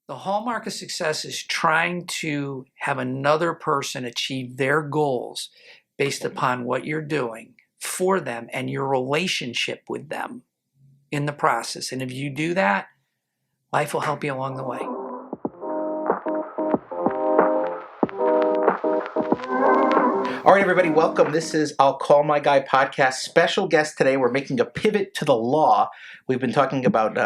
The hallmark of success is trying to have another person achieve their goals based upon what you're doing for them and your relationship with them in the process. And if you do that, life will help you along the way. All right, everybody, welcome. This is I'll Call My Guy podcast. Special guest today. We're making a pivot to the law. We've been talking about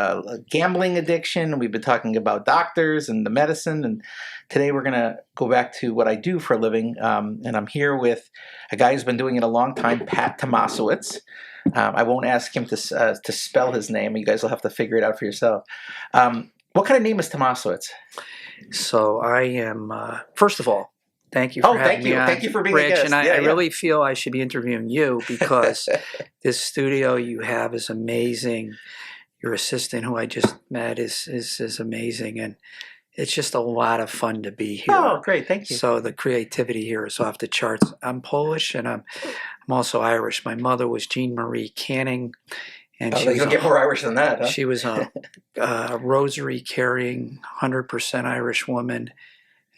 gambling addiction. We've been talking about doctors and the medicine. And today we're going to go back to what I do for a living. And I'm here with a guy who's been doing it a long time, Pat Tomasiewicz. I won't ask him to spell his name. You guys will have to figure it out for yourself. What kind of name is Tomasiewicz? So I am, first of all, thank you for having me on. Thank you for being Rich, a guest. And I really feel I should be interviewing you because this studio you have is amazing. Your assistant, who I just met, is amazing. And it's just a lot of fun to be here. Oh, great. Thank you. So the creativity here is off the charts. I'm Polish and I'm also Irish. My mother was Jean Marie Canning. And you don't get more Irish than that, huh? She was a rosary-carrying, 100% Irish woman.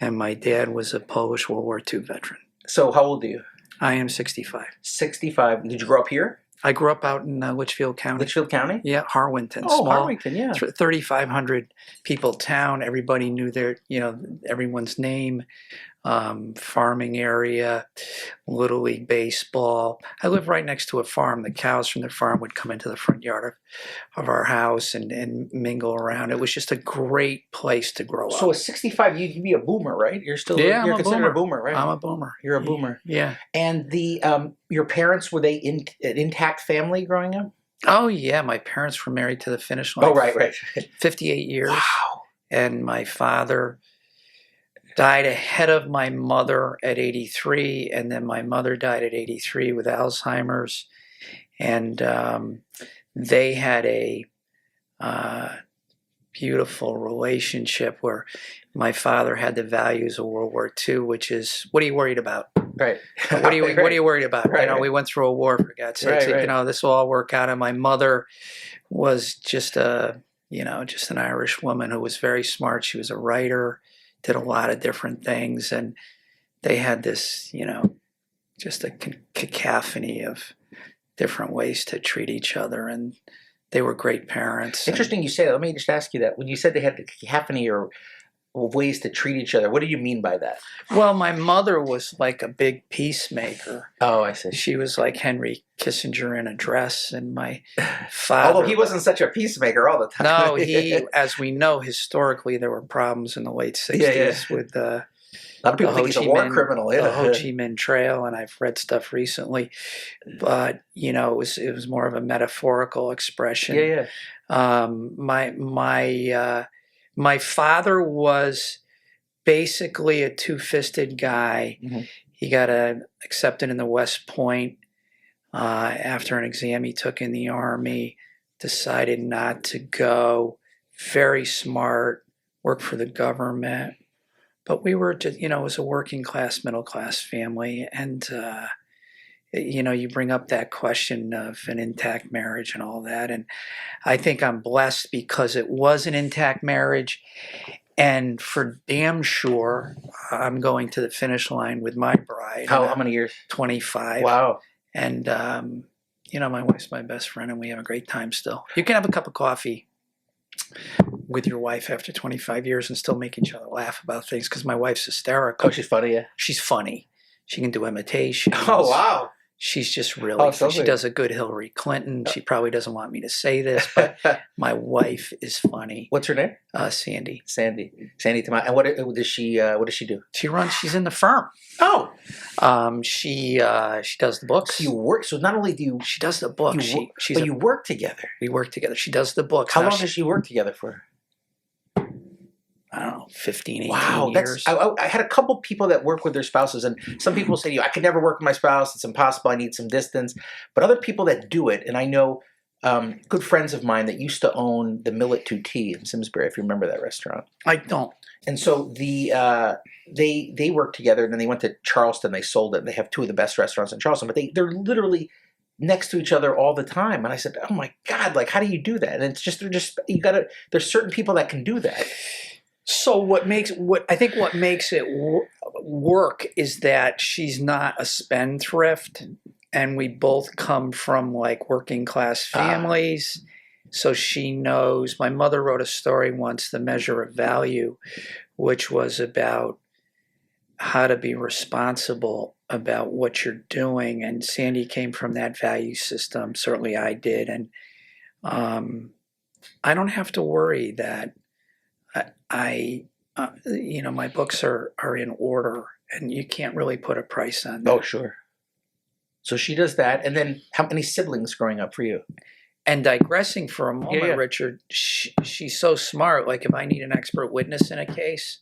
And my dad was a Polish World War II veteran. So how old are you? I am 65. 65. Did you grow up here? I grew up out in Litchfield County. Litchfield County? Yeah, Harwinton. Oh, small, Harwinton, yeah. 3,500 people town. Everybody knew everyone's name. Farming area, Little League baseball. I lived right next to a farm. The cows from the farm would come into the front yard of our house and mingle around. It was just a great place to grow up. So at 65, you'd be a boomer, right? You're considered a boomer, right? I'm a boomer. You're a boomer. Yeah. And your parents, were they an intact family growing up? Oh, yeah. My parents were married to the finish line. Oh, right. 58 years. Wow. And my father died ahead of my mother at 83, and then my mother died at 83 with Alzheimer's. And they had a beautiful relationship where my father had the values of World War II, which is, what are you worried about? Right. What are you worried about? Right, we went through a war, for God's sake. Right. This will all work out. And my mother was just an Irish woman who was very smart. She was a writer, did a lot of different things, and they had this, just a cacophony of different ways to treat each other, and they were great parents. Interesting you say that. Let me just ask you that. When you said they had the cacophony or ways to treat each other, what do you mean by that? Well, my mother was like a big peacemaker. Oh, I see. She was like Henry Kissinger in a dress, and my father... Although he wasn't such a peacemaker all the time. No, as we know, historically, there were problems in the late 60s with a lot of people think he's a war criminal. Yeah. The Ho Chi Minh Trail, and I've read stuff recently. But, it was more of a metaphorical expression. Yeah. My father was basically a two-fisted guy. Mm-hmm. He got accepted in the West Point after an exam he took in the Army, decided not to go. Very smart, worked for the government. But we were just, it was a working class, middle class family. And, you bring up that question of an intact marriage and all that. And I think I'm blessed because it was an intact marriage. And for damn sure, I'm going to the finish line with my bride. How many years? 25. Wow. And, my wife's my best friend, and we have a great time still. You can have a cup of coffee with your wife after 25 years and still make each other laugh about things, because my wife's hysterical. Oh, she's funny, yeah? She's funny. She can do imitations. Oh, wow. She's just really, she does a good Hillary Clinton. She probably doesn't want me to say this, but my wife is funny. What's her name? Sandy. Sandy Tomas. And what does she do? She's in the firm. Oh. She does the books. So you work, so not only do you... She does the books. You work together. We work together. She does the books. How long does she work together for? I don't know, 15, 18 years. I had a couple people that work with their spouses, and some people say to you, I could never work with my spouse. It's impossible. I need some distance. But other people that do it, and I know good friends of mine that used to own the Millet 2T in Simsbury, if you remember that restaurant. I don't. And so they worked together, and then they went to Charleston. They sold it. They have two of the best restaurants in Charleston, but they're literally next to each other all the time. And I said, oh my God, like, how do you do that? And it's just, there's certain people that can do that. So what makes it work is that she's not a spendthrift, and we both come from like working class families. So she knows. My mother wrote a story once, The Measure of Value, which was about how to be responsible about what you're doing. And Sandy came from that value system. Certainly I did. And I don't have to worry that my books are in order, and you can't really put a price on that. Oh, sure. So she does that. And then how many siblings growing up for you? And digressing for a moment, Yeah. Richard, she's so smart. Like if I need an expert witness in a case,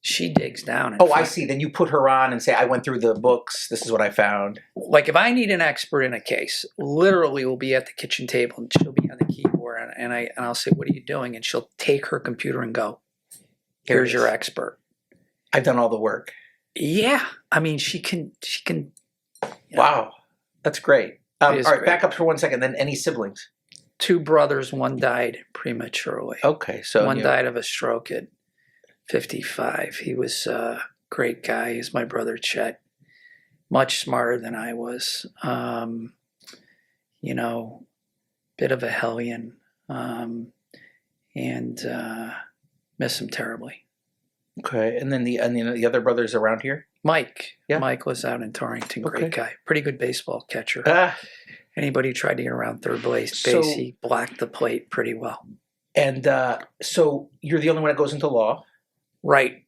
she digs down. Oh, I see. Then you put her on and say, I went through the books. This is what I found. Like if I need an expert in a case, literally we'll be at the kitchen table and she'll be on the keyboard and I'll say, what are you doing? And she'll take her computer and go, here's your expert. I've done all the work. Yeah. I mean, she can. Wow. That's great. All right, great. back up for 1 second. Then any siblings? 2 brothers, one died prematurely. Okay. So one died of a stroke at 55. He was a great guy. He's my brother Chet. Much smarter than I was. Bit of a hellion. And miss him terribly. Okay. And then the other brothers around here? Mike. Yeah. Mike was out in Torrington. Great guy. Pretty good baseball catcher. Anybody who tried to get around third base, he blocked the plate pretty well. And so you're the only one that goes into law? Right.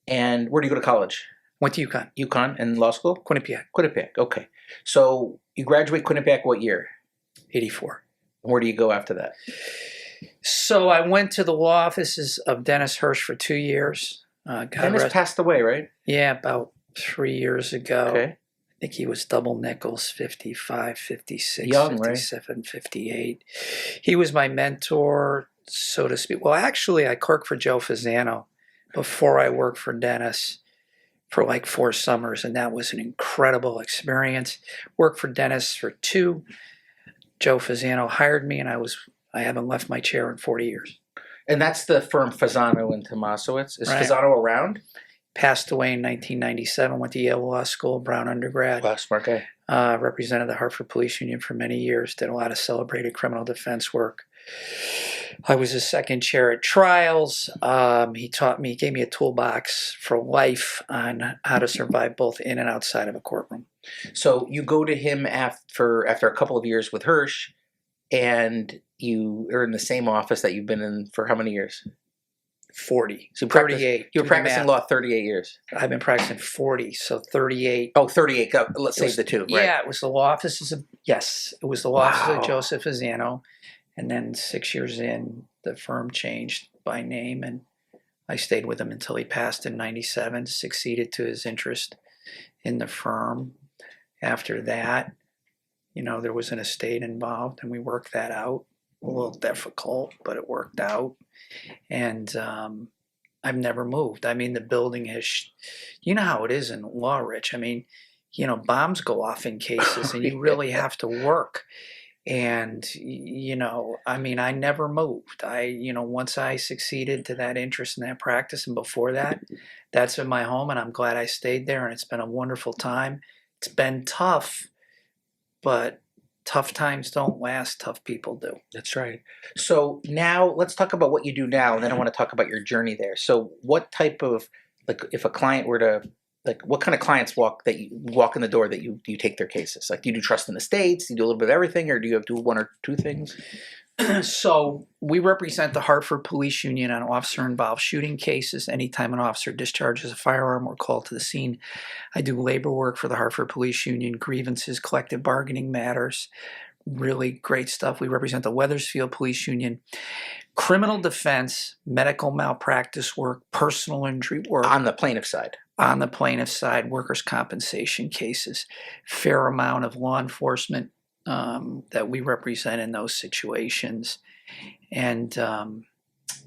And where do you go to college? Went to UConn. UConn and law school? Quinnipiac. Quinnipiac, okay. So you graduate Quinnipiac what year? 84. And where do you go after that? So I went to the law offices of Dennis Hirsch for 2 years. Dennis passed away, right? Yeah, about 3 years ago. Okay. I think he was double nickels, 55, 56, Young, 57, right? 58. He was my mentor, so to speak. Well, actually, I clerked for Joe Fasano before I worked for Dennis for like 4 summers, and that was an incredible experience. Worked for Dennis for 2. Joe Fasano hired me, and I haven't left my chair in 40 years. And that's the firm Fasano and Tomasiewicz. Is Right. Fasano around? Passed away in 1997, went to Yale Law School, Brown undergrad. Wow, smart guy. Represented the Hartford Police Union for many years, did a lot of celebrated criminal defense work. I was his second chair at trials. He gave me a toolbox for life on how to survive both in and outside of a courtroom. So you go to him after a couple of years with Hirsch, and you are in the same office that you've been in for how many years? 40. So 38. You were practicing law 38 years. I've been practicing 40, so 38. Oh, 38. Let's save the 2, right? Yeah, it was the law offices of Joseph Fasano. And then 6 years in, the firm changed by name, and I stayed with him until he passed in 97, succeeded to his interest in the firm. After that, there was an estate involved, and we worked that out. A little difficult, but it worked out. And I've never moved. I mean, the building has, you know how it is in law, Rich. I mean, bombs go off in cases, and you really have to work. And, I never moved. Once I succeeded to that interest in that practice, and before that, that's been my home, and I'm glad I stayed there, and it's been a wonderful time. It's been tough, but tough times don't last, tough people do. That's right. So now let's talk about what you do now, and then I want to talk about your journey there. So what type of, if a client were to, what kind of clients walk in the door that you take their cases? Like, do you do trust in the states? Do you do a little bit of everything, or do you do 1 or 2 things? So we represent the Hartford Police Union on officer-involved shooting cases. Anytime an officer discharges a firearm, we're called to the scene. I do labor work for the Hartford Police Union, grievances, collective bargaining matters, really great stuff. We represent the Wethersfield Police Union, criminal defense, medical malpractice work, personal injury work. On the plaintiff side. On the plaintiff side, workers' compensation cases, fair amount of law enforcement that we represent in those situations. And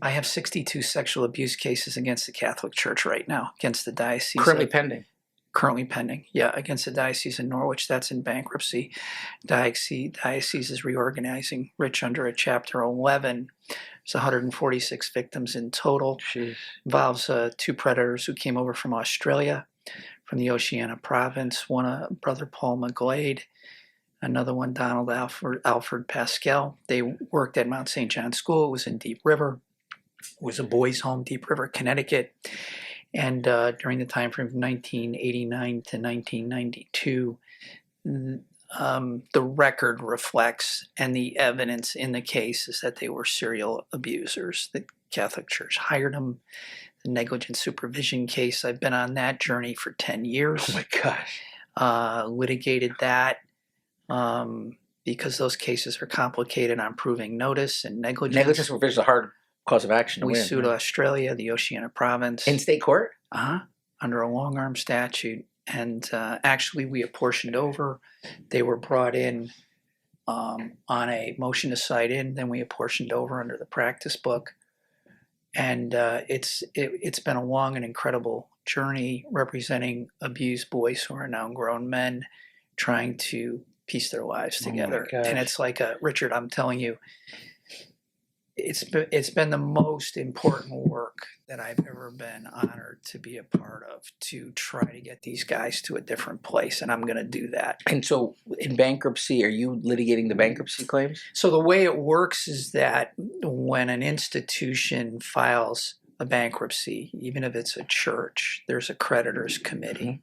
I have 62 sexual abuse cases against the Catholic Church right now, against the diocese. Currently pending. Currently pending, yeah, against the diocese in Norwich. That's in bankruptcy. Diocese is reorganizing, Rich, under a Chapter 11. There's 146 victims in total. Jeez. Involves 2 predators who came over from Australia, from the Oceania province. One, brother Paul McGlade, another one, Donald Alfred Pascal. They worked at Mount St. John School. It was in Deep River. It was a boys' home, Deep River, Connecticut. And during the time frame of 1989 to 1992, the record reflects, and the evidence in the case is that they were serial abusers. The Catholic Church hired them. The negligent supervision case, I've been on that journey for 10 years. Oh my gosh. Litigated that because those cases are complicated on proving notice and negligence. Negligent supervision is a hard cause of action to We win. sued Australia, the Oceania province. In state court? Under a long-arm statute. And actually, we apportioned over. They were brought in on a motion to cite in. Then we apportioned over under the practice book. And it's been a long and incredible journey representing abused boys who are now grown men trying to piece their lives together. And it's like, Richard, I'm telling you, it's been the most important work that I've ever been honored to be a part of, to try to get these guys to a different place, and I'm going to do that. And so in bankruptcy, are you litigating the bankruptcy claims? So the way it works is that when an institution files a bankruptcy, even if it's a church, there's a creditors committee.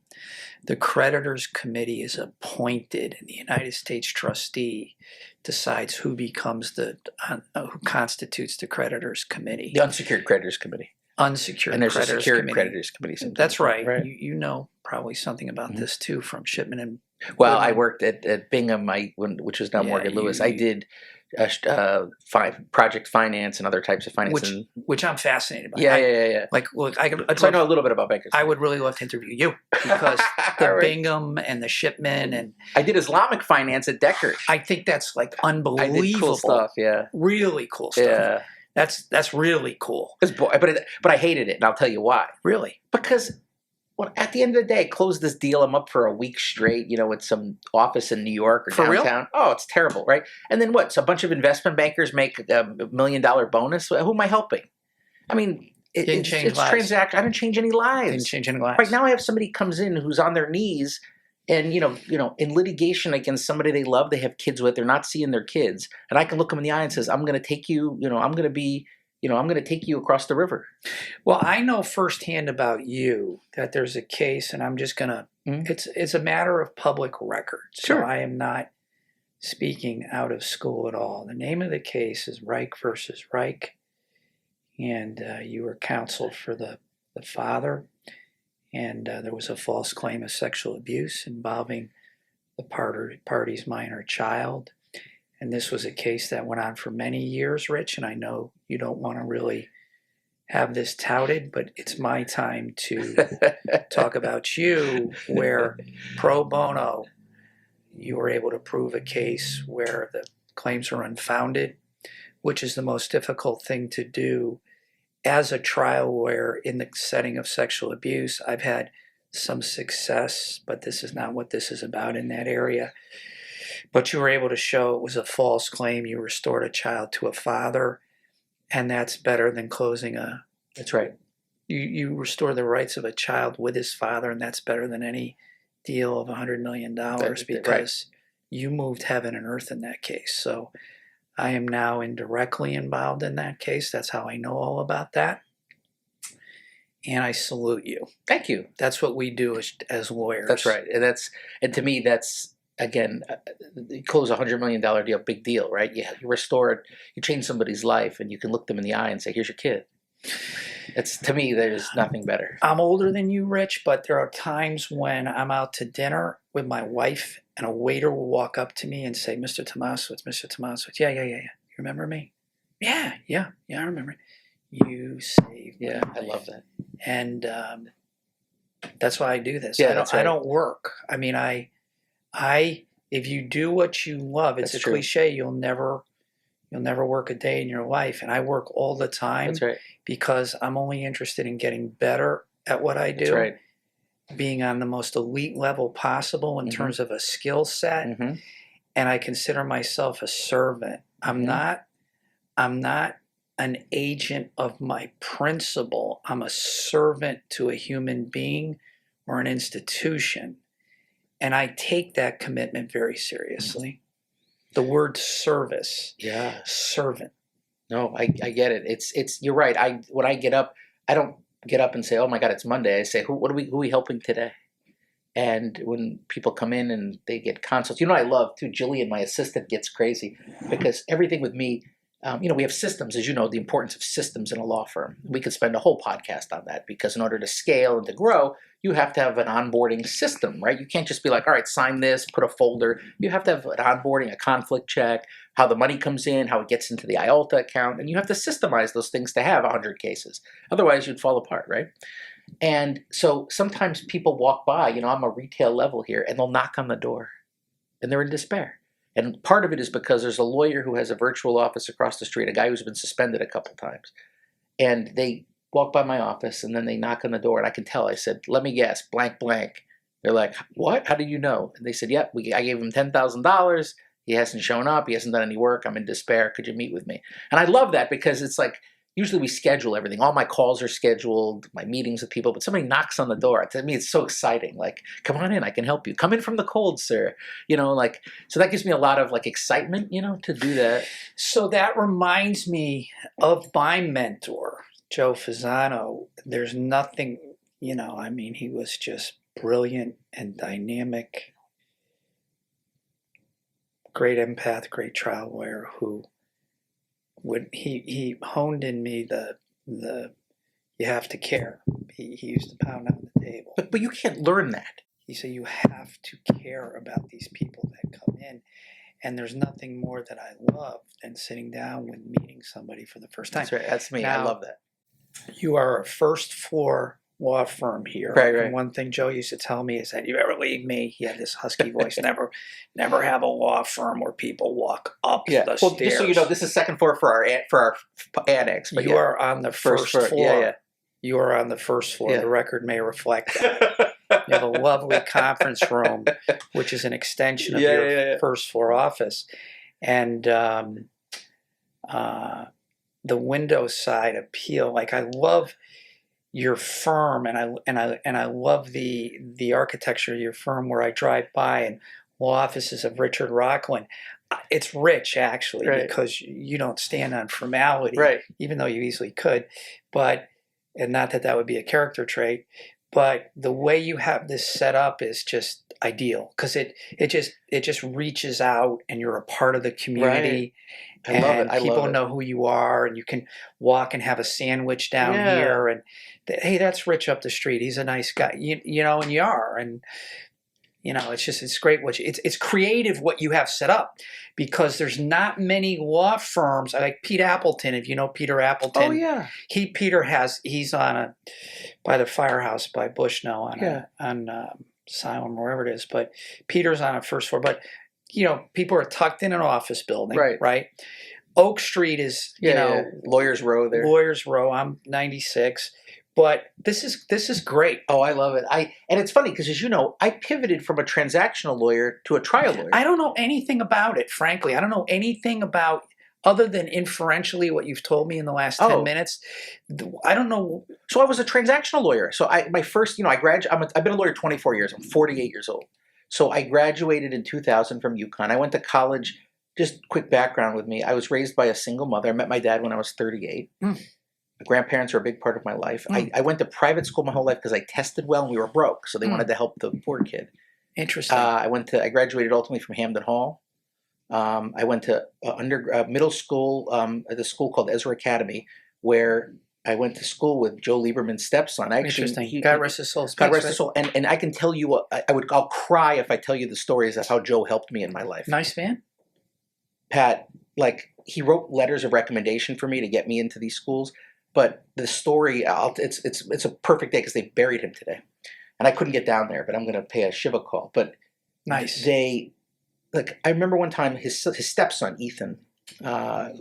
The creditors committee is appointed, and the United States trustee decides who becomes who constitutes the creditors committee. The unsecured creditors committee. Unsecured and there's creditors a secured committee. creditors committee sometimes. That's right. You know probably something about this too from Shipman and Well, Goodman. I worked at Bingham, which is now Morgan Lewis. I did project finance and other types of finance. Which I'm fascinated by. Yeah. Like, look, I know a little bit about bankruptcy. I would really love to interview you because the Right. Bingham and the Shipman, and I did Islamic finance at Deckard. I think that's like I unbelievable. did cool stuff. Yeah. Really cool stuff. Yeah. That's really cool. But I hated it, and I'll tell you why. Really. Because at the end of the day, I closed this deal. I'm up for a week straight, with some office in New York or For real? downtown. Oh, it's terrible, right? And then what? So a bunch of investment bankers make a $1 million bonus. Who am I helping? I mean, it's transaction. I didn't change any lives. Didn't change any lives. Right now, I have somebody comes in who's on their knees, and in litigation against somebody they love, they have kids with, they're not seeing their kids, and I can look them in the eye and says, "I'm going to take you. I'm going to be." I'm going to take you across the river. Well, I know firsthand about you that there's a case, and I'm just going to, it's a matter of public record. Sure. So I am not speaking out of school at all. The name of the case is Reich versus Reich, and you were counsel for the father, and there was a false claim of sexual abuse involving the party's minor child. And this was a case that went on for many years, Rich, and I know you don't want to really have this touted, but it's my time to talk about you, where pro bono, you were able to prove a case where the claims are unfounded, which is the most difficult thing to do as a trial lawyer in the setting of sexual abuse. I've had some success, but this is not what this is about in that area. But you were able to show it was a false claim. You restored a child to a father, and that's better than closing a... That's right. You restore the rights of a child with his father, and that's better than any deal of $100 million because you moved heaven and earth in that case. So I am now indirectly involved in that case. That's how I know all about that. And I salute you. Thank you. That's what we do as lawyers. That's right. And to me, that's, again, you close a $100 million deal, big deal, right? You restore it, you change somebody's life, and you can look them in the eye and say, here's your kid. To me, there's nothing better. I'm older than you, Rich, but there are times when I'm out to dinner with my wife, and a waiter will walk up to me and say, Mr. Tomasiewicz. Yeah. You remember me? Yeah, I remember. You saved me. Yeah, I love that. And that's why I do this. Yeah, I don't work. I mean, if you do what you love, it's That's a true. cliche. You'll never work a day in your life. And I work all the time. That's right. Because I'm only interested in getting better at what I do. That's right. Being on the most elite level possible in terms of a skill set. And I consider myself a servant. I'm not an agent of my principal. I'm a servant to a human being or an institution. And I take that commitment very seriously. The word service, Yeah. servant. No, I get it. It's you're right. When I get up, I don't get up and say, "Oh my God, it's Monday." I say, "Who are we helping today?" And when people come in and they get consults, I love too. Jillian, my assistant, gets crazy because everything with me, we have systems, as you know, the importance of systems in a law firm. We could spend a whole podcast on that because in order to scale and to grow, you have to have an onboarding system, right? You can't just be like, all right, sign this, put a folder. You have to have an onboarding, a conflict check, how the money comes in, how it gets into the IOLTA account, and you have to systemize those things to have 100 cases. Otherwise, you'd fall apart, right? And so sometimes people walk by, I'm a retail level here, and they'll knock on the door and they're in despair. And part of it is because there's a lawyer who has a virtual office across the street, a guy who's been suspended a couple times. And they walk by my office and then they knock on the door and I can tell. I said, let me guess, blank, blank. They're like, what? How do you know? And they said, yep, I gave him $10,000. He hasn't shown up. He hasn't done any work. I'm in despair. Could you meet with me? And I love that because it's like, usually we schedule everything. All my calls are scheduled, my meetings with people, but somebody knocks on the door. To me, it's so exciting. Like, come on in, I can help you. Come in from the cold, sir. So that gives me a lot of excitement, to do that. So that reminds me of my mentor, Joe Fasano. There's nothing, he was just brilliant and dynamic, great empath, great trial lawyer who when he honed in me the you have to care. He used to pound on the table. But you can't learn that. He said you have to care about these people that come in. And there's nothing more that I love than sitting down with meeting somebody for the first time. That's right. That's me. Now, I love that. You are a first floor law firm here. Right. And one thing Joe used to tell me is that you ever leave me, he had this husky voice, never have a law firm where people walk up the stairs. Just so you know, this is second floor for our annex. But you are on the first floor. Yeah. You are on the first floor. Yeah. The record may reflect that. You have a lovely conference room, which is an extension of your first floor office. And the window side appeal, I love your firm, and I love the architecture of your firm. Where I drive by and law offices of Richard Rockland, it's rich actually, right, because you don't stand on formality, right, even though you easily could, and not that would be a character trait, but the way you have this set up is just ideal because it just reaches out and you're a part of the community. Right. I love it. People know who you are, and you can walk and have a sandwich down here, and hey, that's Rich up the street. He's a nice guy, and you are, and it's great it's creative what you have set up, because there's not many law firms like Pete Appleton. If you know Peter Appleton, oh yeah, he's on by the firehouse by Bushnell on Asylum or wherever it is, but Peter's on a first floor, but. People are tucked in an office building, right? Oak Street is, Lawyers Row there. Lawyers Row. I'm 96, but this is great. Oh, I love it. And it's funny because, as you know, I pivoted from a transactional lawyer to a trial lawyer. I don't know anything about it, frankly. I don't know anything about, other than inferentially what you've told me in the last 10 minutes. I don't know. So I was a transactional lawyer. So my first, I've been a lawyer 24 years. I'm 48 years old. So I graduated in 2000 from UConn. I went to college. Just quick background with me. I was raised by a single mother. I met my dad when I was 38. My grandparents are a big part of my life. I went to private school my whole life because I tested well and we were broke. So they wanted to help the poor kid. Interesting. I graduated ultimately from Hamden Hall. I went to middle school at a school called Ezra Academy, where I went to school with Joe Lieberman's stepson. Interesting. God rest his soul. God rest his soul. And I can tell you, I'll cry if I tell you the stories of how Joe helped me in my life. Nice man. Pat, he wrote letters of recommendation for me to get me into these schools. But the story, it's a perfect day because they buried him today, and I couldn't get down there. But I'm going to pay a Shiva call. But nice. I remember one time his stepson Ethan.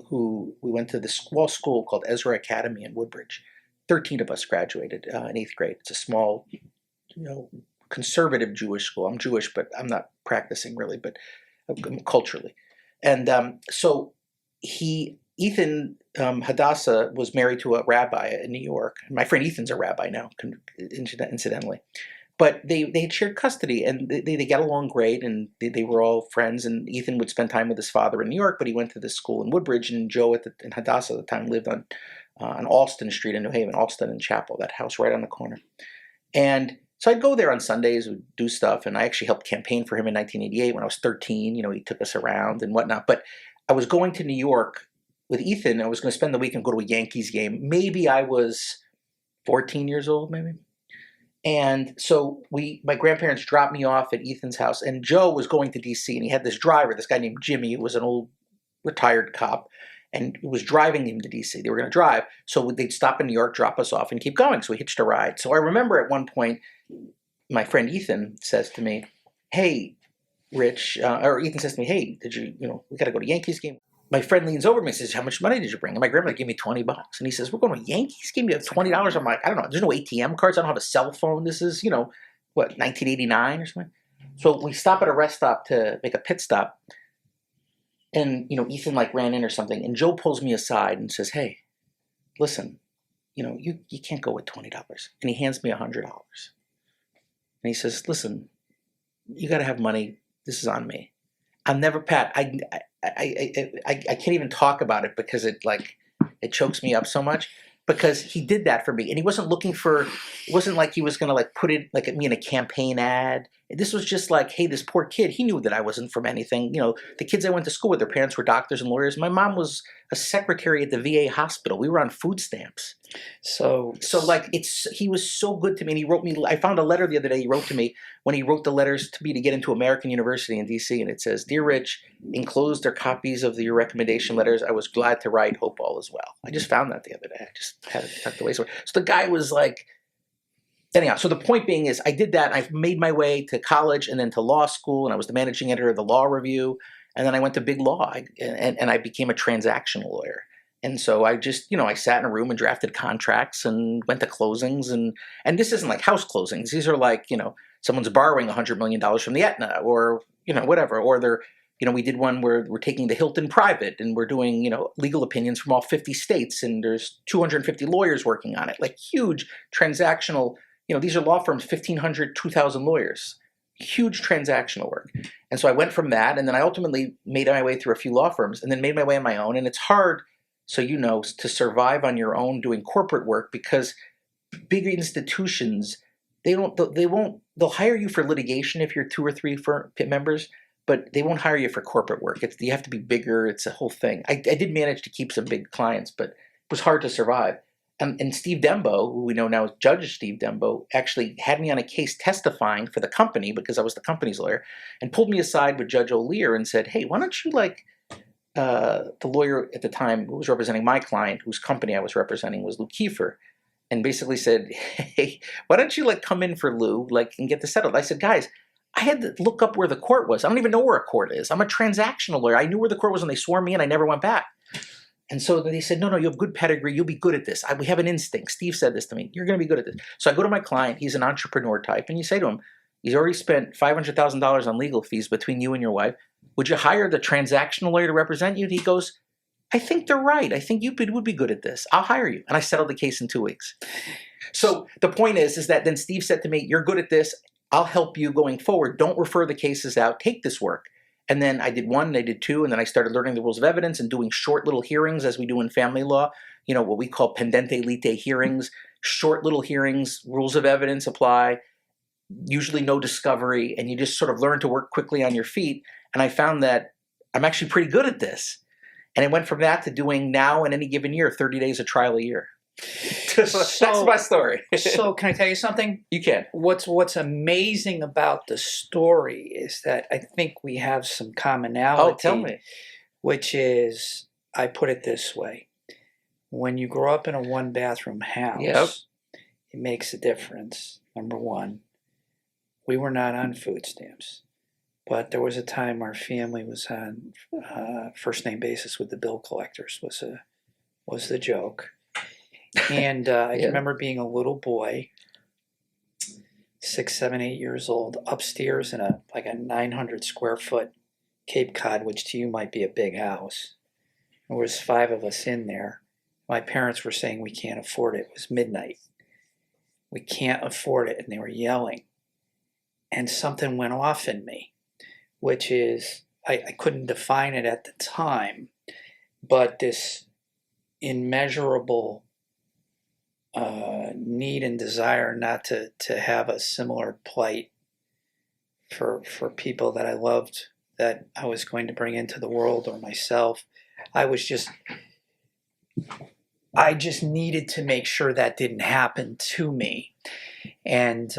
Who we went to this small school called Ezra Academy in Woodbridge. 13 of us graduated in 8th grade. It's a small, conservative Jewish school. I'm Jewish, but I'm not practicing really, but culturally. And so he Ethan Hadassah was married to a rabbi in New York. My friend Ethan's a rabbi now, incidentally. But they had shared custody, and they got along great, and they were all friends. And Ethan would spend time with his father in New York, but he went to this school in Woodbridge, and Joe and Hadassah at the time lived on Alston Street in New Haven, Alston and Chapel, that house right on the corner. And so I'd go there on Sundays, would do stuff, and I actually helped campaign for him in 1988 when I was 13. He took us around and whatnot. But I was going to New York with Ethan. I was going to spend the week and go to a Yankees game. Maybe I was 14 years old, maybe. And so my grandparents dropped me off at Ethan's house, and Joe was going to D.C., and he had this driver, this guy named Jimmy, who was an old retired cop, and he was driving him to D.C. They were going to drive, so they'd stop in New York, drop us off, and keep going. So we hitched a ride. So I remember at one point, my friend Ethan says to me, "Hey, Rich," or Ethan says to me, "Hey, we got to go to Yankees game." My friend leans over to me and says, "How much money did you bring?" And my grandmother gave me $20. And he says, "We're going to a Yankees game? You have $20? I'm like, "I don't know. There's no ATM cards. I don't have a cell phone. This is, 1989 or something." So we stop at a rest stop to make a pit stop. And, Ethan ran in or something. And Joe pulls me aside and says, "Hey, listen, you can't go with $20. And he hands me $100. And he says, "Listen, you got to have money. This is on me." I'm never, Pat, I can't even talk about it because it chokes me up so much, because he did that for me. And he wasn't it wasn't like he was going to put it at me in a campaign ad. This was just hey, this poor kid, he knew that I wasn't from anything. The kids I went to school with, their parents were doctors and lawyers. My mom was a secretary at the VA hospital. We were on food stamps. So he was so good to me. And he wrote me, I found a letter the other day he wrote to me when he wrote the letters to me to get into American University in DC. And it says, "Dear Rich, enclosed are copies of your recommendation letters. I was glad to write. Hope all is well." I just found that the other day. I just had it tucked away. So the guy was anyhow, so the point being is I did that. I made my way to college and then to law school, and I was the managing editor of the Law Review. And then I went to big law, and I became a transactional lawyer. And so I just, I sat in a room and drafted contracts and went to closings. And this isn't like house closings. These are someone's borrowing $100 million from the Aetna, or, whatever. Or they're, we did one where we're taking the Hilton private, and we're doing, legal opinions from all 50 states. And there's 250 lawyers working on it, huge transactional. These are law firms, 1,500, 2,000 lawyers. Huge transactional work. And so I went from that, and then I ultimately made my way through a few law firms, and then made my way on my own. And it's hard, to survive on your own doing corporate work, because big institutions, they'll hire you for litigation if you're 2 or 3 members, but they won't hire you for corporate work. You have to be bigger. It's a whole thing. I did manage to keep some big clients, but it was hard to survive. And Steve Dembo, who we know now as Judge Steve Dembo, actually had me on a case testifying for the company, because I was the company's lawyer, and pulled me aside with Judge O'Lear and said, "Hey, why don't you the lawyer at the time who was representing my client, whose company I was representing was Lou Kiefer," and basically said, "Hey, why don't you come in for Lou, and get this settled?" I said, "Guys, I had to look up where the court was. I don't even know where a court is. I'm a transactional lawyer. I knew where the court was when they swore me in. I never went back." And so they said, "No, you have good pedigree. You'll be good at this. We have an instinct. Steve said this to me. You're going to be good at this." So I go to my client. He's an entrepreneur type. And you say to him, he's already spent $500,000 on legal fees between you and your wife. "Would you hire the transactional lawyer to represent you?" And he goes, "I think they're right. I think you would be good at this. I'll hire you." And I settled the case in 2 weeks. So the point is that then Steve said to me, "You're good at this. I'll help you going forward. Don't refer the cases out. Take this work." And then I did 1, and I did 2, and then I started learning the rules of evidence and doing short little hearings, as we do in family law, what we call pendente lite hearings, short little hearings, rules of evidence apply, usually no discovery, and you just sort of learn to work quickly on your feet. And I found that I'm actually pretty good at this. And I went from that to doing now, in any given year, 30 days of trial a year. That's my story. So can I tell you something? You can. What's amazing about the story is that I think we have some commonality. Oh, tell me. Which is, I put it this way. When you grow up in a 1-bathroom house, Yep. It makes a difference. Number one, we were not on food stamps. But there was a time our family was on first name basis with the bill collectors, was the joke. And I can remember being a little boy, 6, 7, 8 years old, upstairs in a 900 square foot Cape Cod, which to you might be a big house. There was 5 of us in there. My parents were saying we can't afford it. It was midnight. We can't afford it. And they were yelling. And something went off in me, which is, I couldn't define it at the time, but this immeasurable need and desire not to have a similar plight for people that I loved, that I was going to bring into the world, or myself. I just needed to make sure that didn't happen to me. And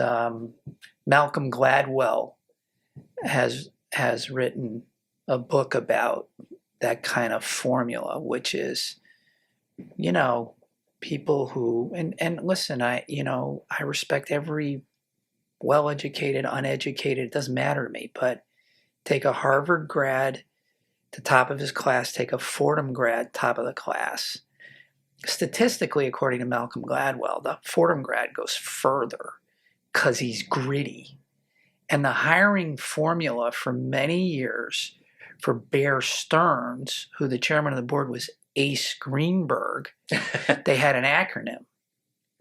Malcolm Gladwell has written a book about that kind of formula, which is, people who, and listen, I respect every well-educated, uneducated, it doesn't matter to me, but take a Harvard grad, the top of his class, take a Fordham grad, top of the class. Statistically, according to Malcolm Gladwell, the Fordham grad goes further because he's gritty. And the hiring formula for many years for Bear Stearns, who the chairman of the board was Ace Greenberg, they had an acronym,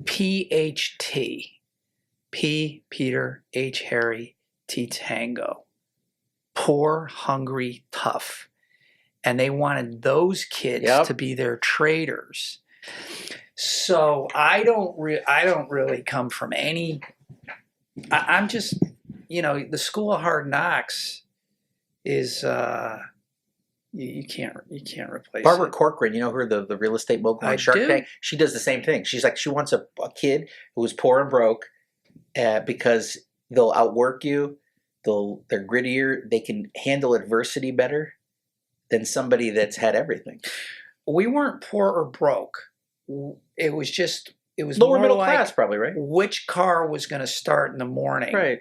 PHT. P, Peter, H, Harry, T, Tango. Poor, hungry, tough. And they wanted those kids to be their traders. So I don't really come from any. I'm just, the school of hard knocks is you can't replace Barbara it. Corcoran, her, the real estate mogul on Shark Tank. She does the same thing. She's like, she wants a kid who was poor and broke, because they'll outwork you. They're grittier. They can handle adversity better than somebody that's had everything. We weren't poor or broke. It was Lower more middle like class, probably, right? which car was going to start in the morning. Right.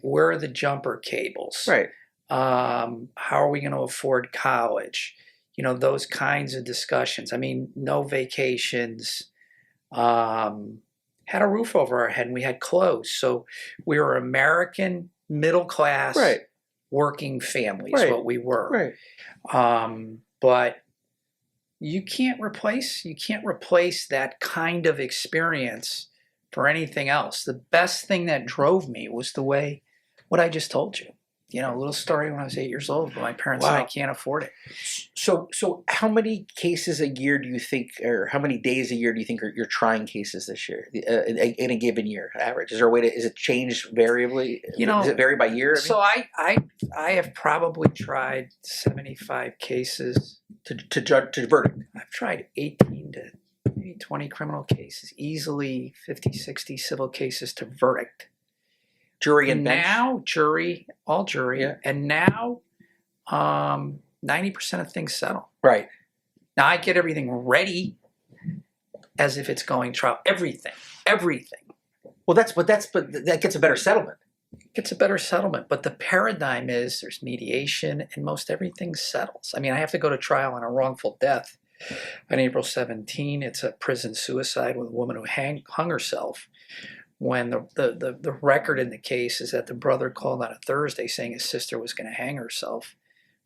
Where are the jumper cables? Right. How are we going to afford college? Those kinds of discussions. I mean, no vacations. Had a roof over our head and we had clothes. So we were American middle class, working families, what we were. Right. But you can't replace that kind of experience for anything else. The best thing that drove me was what I just told you. A little story when I was 8 years old, but my parents said I can't afford it. So how many cases a year do you think, or how many days a year do you think you're trying cases this year in a given year average? Is there a way is it changed variably? Does it vary by year? So I have probably tried 75 cases to verdict. I've tried 18 to maybe 20 criminal cases, easily 50, 60 civil cases to verdict. Jury and bench? Now, all jury. Yeah. And now, 90% of things settle. Right. Now, I get everything ready as if it's going trial. Everything. Well, that gets a better settlement. It's a better settlement. But the paradigm is there's mediation and most everything settles. I mean, I have to go to trial on a wrongful death on April 17. It's a prison suicide with a woman who hung herself. When the record in the case is that the brother called on a Thursday saying his sister was going to hang herself,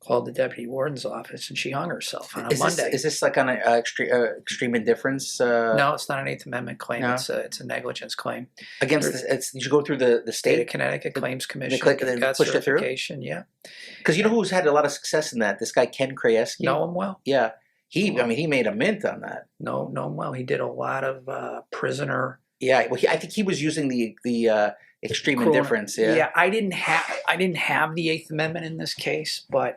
called the deputy warden's office, and she hung herself on a Monday. Is this like on an extreme indifference? No, it's not an Eighth Amendment claim. No? It's a negligence claim. Against you should go through the State of Connecticut Claims Commission. They pushed it through? Yeah. Because who's had a lot of success in that? This guy, Ken Krajewski. Know him well. Yeah. He made a mint on that. Know him well. He did a lot of prisoner. Yeah, well, I think he was using the extreme indifference. Yeah, I didn't have the Eighth Amendment in this case, but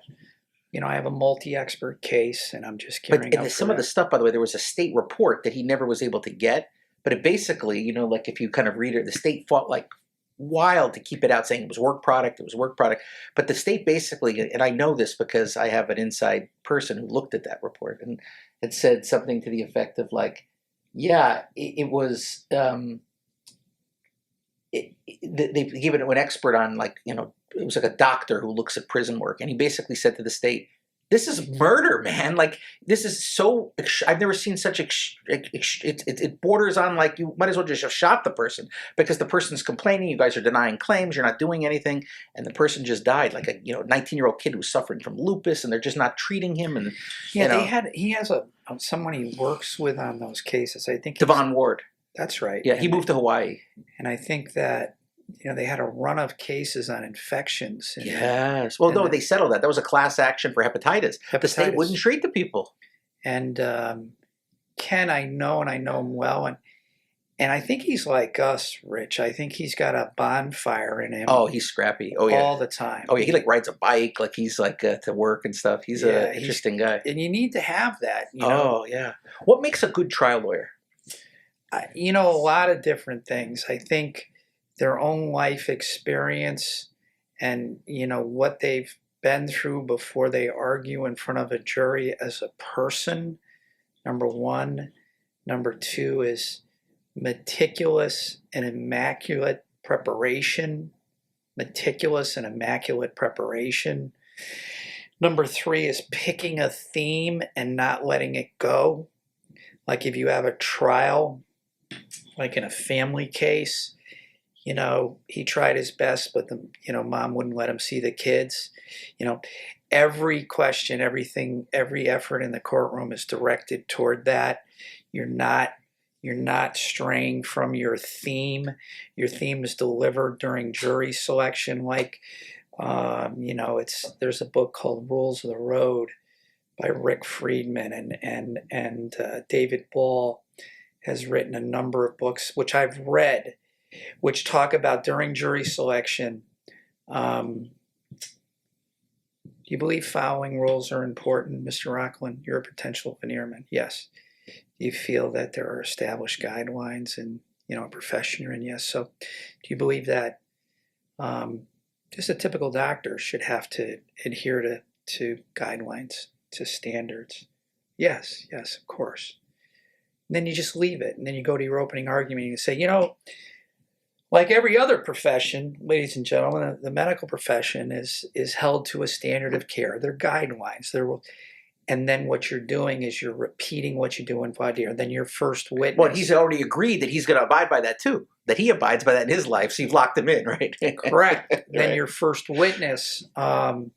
I have a multi-expert case, and I'm just gearing up. Some of the stuff, by the way, there was a state report that he never was able to get, but it basically, like if you kind of read it, the state fought like wild to keep it out, saying it was work product. But the state basically, and I know this because I have an inside person who looked at that report, and it said something to the effect of like, yeah, it was. They gave it to an expert on it was like a doctor who looks at prison work, and he basically said to the state, This is murder, man. Like, this is so. I've never seen such. It borders on like you might as well just have shot the person because the person's complaining. You guys are denying claims. You're not doing anything, and the person just died. Like a 19-year-old kid who's suffering from lupus, and they're just not treating him. And he has someone he works with on those cases. I think Devon Ward. That's right. Yeah, he moved to Hawaii, and I think that. They had a run of cases on infections. Yes. Well, no, they settled that. That was a class action for hepatitis. The state wouldn't treat the people. And Ken, I know him well. And I think he's like us, Rich. I think he's got a bonfire in him. Oh, he's scrappy. Oh, yeah. All the time. Oh, yeah. He rides a bike. Like he's to work and stuff. He's an interesting guy. And you need to have that. Oh, yeah. What makes a good trial lawyer? A lot of different things. I think their own life experience and what they've been through before they argue in front of a jury as a person, number one. Number two is meticulous and immaculate preparation. Number three is picking a theme and not letting it go. Like if you have a trial, like in a family case, he tried his best, but mom wouldn't let him see the kids. Every question, everything, every effort in the courtroom is directed toward that. You're not straying from your theme. Your theme is delivered during jury selection. Like, there's a book called Rules of the Road by Rick Friedman and David Ball has written a number of books, which I've read, which talk about during jury selection. Do you believe following rules are important, Mr. Rockland? You're a potential veneerman. Yes. Do you feel that there are established guidelines in a profession you're in? Yes. So do you believe that just a typical doctor should have to adhere to guidelines, to standards? Yes, of course. And then you just leave it, and then you go to your opening argument and you say, like every other profession, ladies and gentlemen, the medical profession is held to a standard of care. There are guidelines. And then what you're doing is you're repeating what you do in voir dire. Then your first witness. Well, he's already agreed that he's going to abide by that too. That he abides by that in his life. So you've locked him in, right? Correct. Right. Then your first witness. Did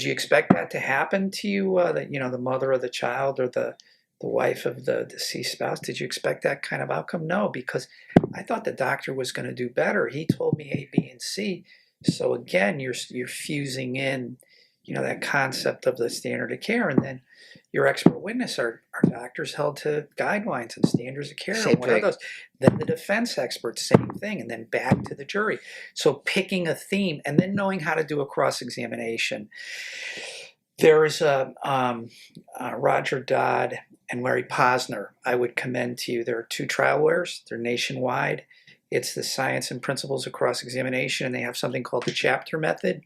you expect that to happen to you? The mother of the child or the wife of the deceased spouse. Did you expect that kind of outcome? No, because I thought the doctor was going to do better. He told me A, B, and C. So again, you're fusing in, that concept of the standard of care, and then your expert witness are doctors held to guidelines and standards of care. Same what are those? Then the defense experts, same thing, and then back to the jury. So picking a theme and then knowing how to do a cross-examination. There is Roger Dodd and Larry Posner. I would commend to you. There are two trial lawyers. They're nationwide. It's the Science and Principles of Cross-Examination, and they have something called the chapter method.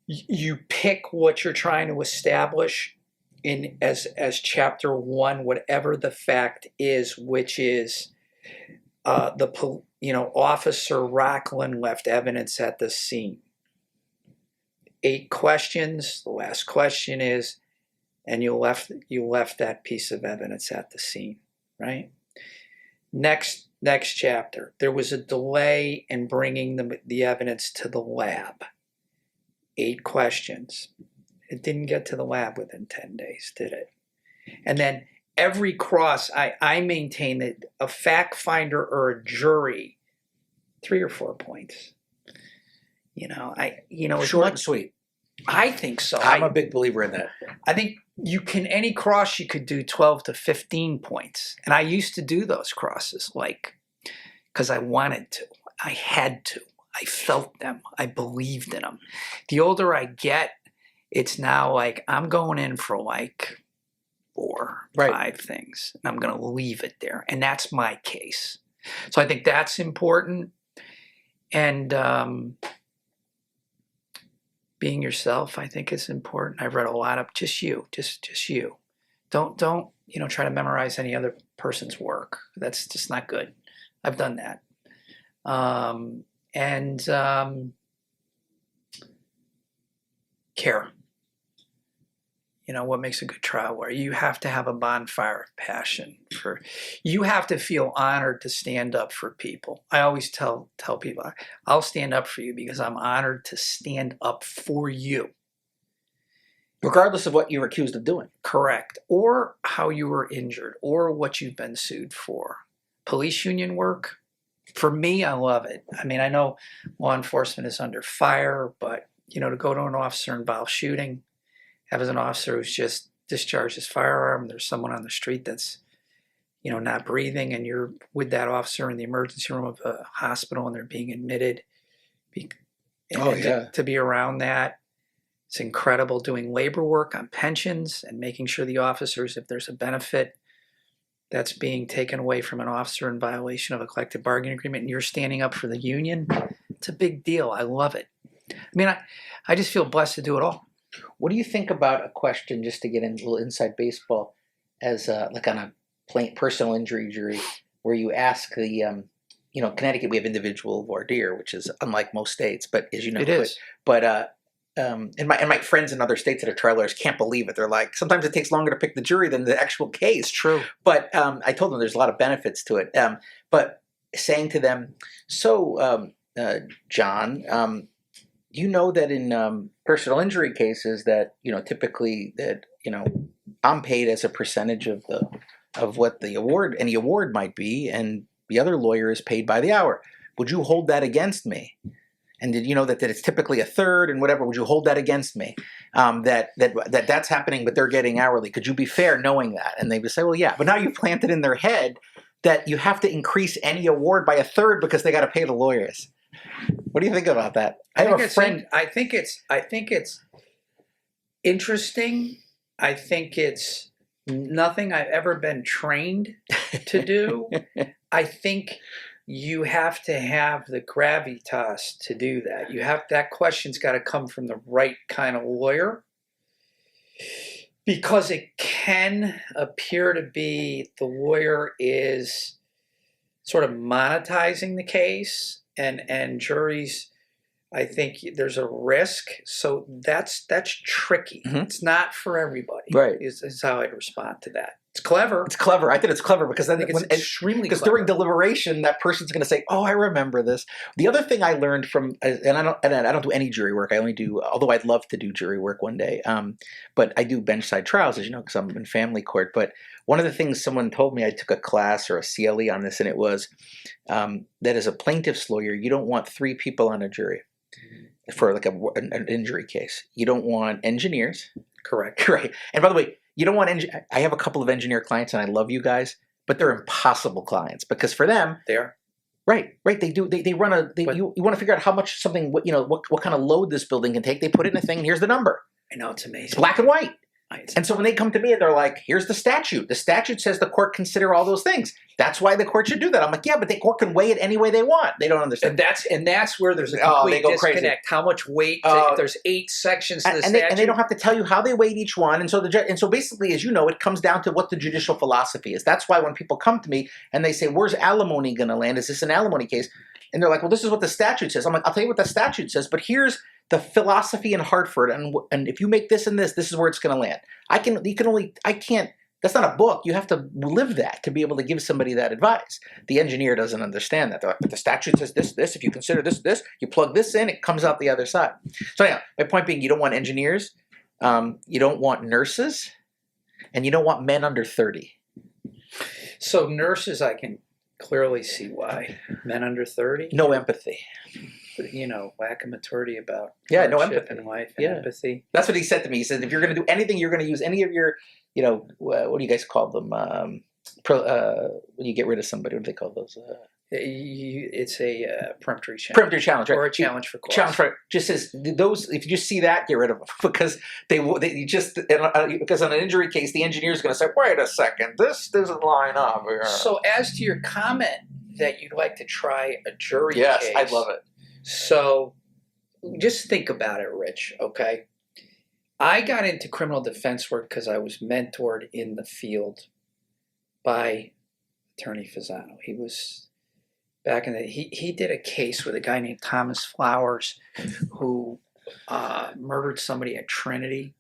You pick what you're trying to establish in as chapter one, whatever the fact is, which is Officer Rockland left evidence at the scene. 8 questions. The last question is, and you left that piece of evidence at the scene, right? Next chapter. There was a delay in bringing the evidence to the lab. 8 questions. It didn't get to the lab within 10 days, did it? And then every cross, I maintain that a fact finder or a jury, 3 or 4 points. Short and sweet. I think so. I'm a big believer in that. I think any cross you could do 12 to 15 points. And I used to do those crosses, because I wanted to. I had to. I felt them. I believed in them. The older I get, it's now like I'm going in for 4, 5 things. And I'm going to leave it there. And that's my case. So I think that's important. And being yourself, I think, is important. I've read a lot of just you. Don't try to memorize any other person's work. That's just not good. I've done that. Care. what makes a good trial lawyer? You have to have a bonfire of passion. You have to feel honored to stand up for people. I always tell people, I'll stand up for you because I'm honored to stand up for you. Regardless of what you're accused of doing. Correct. Or how you were injured, or what you've been sued for. Police union work, for me, I love it. I mean, I know law enforcement is under fire, but, to go to an officer-involved shooting, have an officer who's just discharged his firearm, there's someone on the street that's, not breathing, and you're with that officer in the emergency room of a hospital and they're being admitted. To be around that, it's incredible. Doing labor work on pensions and making sure the officers, if there's a benefit that's being taken away from an officer in violation of a collective bargaining agreement, and you're standing up for the union, it's a big deal. I love it. I mean, I just feel blessed to do it all. What do you think about a question, just to get in a little inside baseball, as like on a personal injury jury, where you ask the, Connecticut, we have individual voir dire, which is unlike most states, but as you know, it is. But and my friends in other states that are trial lawyers can't believe it. They're like, sometimes it takks longer to pick the jury than the actual case. True. But I told them there's a lot of benefits to it. But saying to them, so John, you know that in personal injury cases that, typically that, I'm paid as a percentage of what any award might be, and the other lawyer is paid by the hour. Would you hold that against me? And did you know that it's typically a third and whatever? Would you hold that against me? That's happening, but they're getting hourly. Could you be fair knowing that? And they would say, well, yeah. But now you've planted in their head that you have to increase any award by a third because they got to pay the lawyers. What do you think about that? I have a friend. I think it's interesting. I think it's nothing I've ever been trained to do. I think you have to have the gravitas to do that. That question's got to come from the right kind of lawyer, because it can appear to be the lawyer is sort of monetizing the case, and juries, I think there's a risk. So that's tricky. Mm-hmm. It's not for everybody. Right. Is how I'd respond to that. It's clever. It's clever. I think it's clever because then it's extremely clever. During deliberation, that person's going to say, "Oh, I remember this." The other thing I learned from, and I don't do any jury work. I only do, although I'd love to do jury work one day. But I do bench side trials, as you know, because I'm in family court. But one of the things someone told me, I took a class or a CLE on this, and it was that as a plaintiff's lawyer, you don't want 3 people on a jury for like an injury case. You don't want engineers. Correct. Right. And by the way, you don't want I have a couple of engineer clients, and I love you guys, but they're impossible clients because for them, they are. Right. They do. They run you want to figure out how much something, what kind of load this building can take. They put it in a thing, and here's the number. I know, it's amazing. It's black and white. And so when they come to me and they're like, here's the statute. The statute says the court consider all those things. That's why the court should do that. I'm like, yeah, but the court can weigh it any way they want. They don't understand. And that's where there's a complete disconnect. Crazy. How much weight? If there's 8 sections to the statute. And they don't have to tell you how they weighed each one. And so basically, as you know, it comes down to what the judicial philosophy is. That's why when people come to me and they say, where's alimony going to land? Is this an alimony case? And they're like, well, this is what the statute says. I'm like, I'll tell you what the statute says, but here's the philosophy in Hartford, and if you make this and this is where it's going to land. I can't. That's not a book. You have to live that to be able to give somebody that advice. The engineer doesn't understand that. They're like, but the statute says this. If you consider this, you plug this in, it comes out the other side. So anyhow, my point being, you don't want engineers, you don't want nurses, and you don't want men under 30. So nurses, I can clearly see why. Men under 30? No empathy. Lack of maturity about no empathy in life and empathy. That's what he said to me. He said, if you're going to do anything, you're going to use any of your, what do you guys call them? When you get rid of somebody, what do they call those? It's a peremptory challenge. Peremptory challenge, right? Or a challenge for cause. Challenge for just says those. If you just see that, get rid of them because because on an injury case, the engineer is going to say, "Wait a second, this doesn't line up." So as to your comment that you'd like to try a jury case, yes, I love it. So just think about it, Rich, okay? I got into criminal defense work because I was mentored in the field by Attorney Fasano. He was back in he did a case with a guy named Thomas Flowers who murdered somebody at Trinity,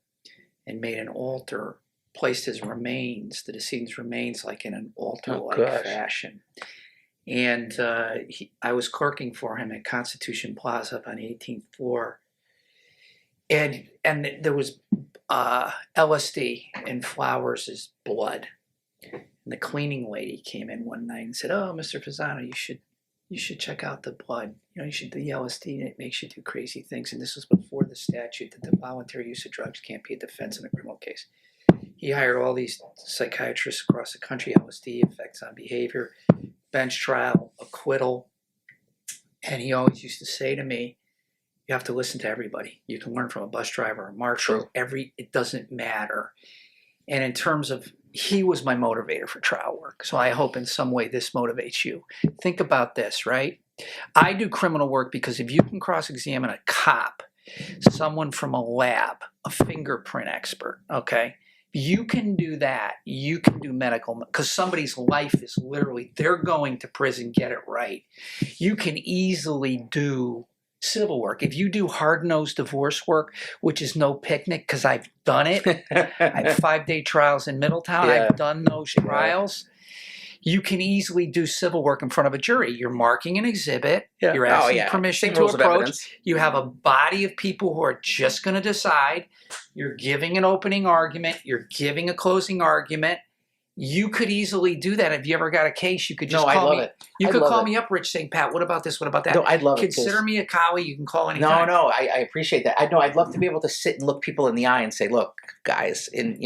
and made an altar, placed his remains, the decedent's remains, like in an altar-like fashion. And I was clerking for him at Constitution Plaza up on the 18th floor. And there was LSD in Flowers' blood. And the cleaning lady came in one night and said, "Oh, Mr. Fasano, you should check out the blood. You know, you should do the LSD, and it makes you do crazy things." And this was before the statute that the voluntary use of drugs can't be a defense in a criminal case. He hired all these psychiatrists across the country, LSD, effects on behavior, bench trial, acquittal. And he always used to say to me, "You have to listen to everybody. You can learn from a bus driver, a marshal, it doesn't matter." And in terms of, he was my motivator for trial work. So I hope in some way this motivates you. Think about this, right? I do criminal work because if you can cross-examine a cop, someone from a lab, a fingerprint expert, okay? You can do that. You can do medical, because somebody's life is literally, they're going to prison, get it right. You can easily do civil work. If you do hard-nosed divorce work, which is no picnic because I've done it. I had 5-day trials in Middletown. I've done those trials. You can easily do civil work in front of a jury. You're marking an exhibit. You're asking permission to approach. You have a body of people who are just going to decide. You're giving an opening argument. You're giving a closing argument. You could easily do that. If you ever got a case, you could just call me. You could call me up, Rich, saying, "Pat, what about this? What about that?" No, I'd love it. Consider me a colleague. You can call anytime. No, I appreciate that. I'd love to be able to sit and look people in the eye and say, "Look, guys," and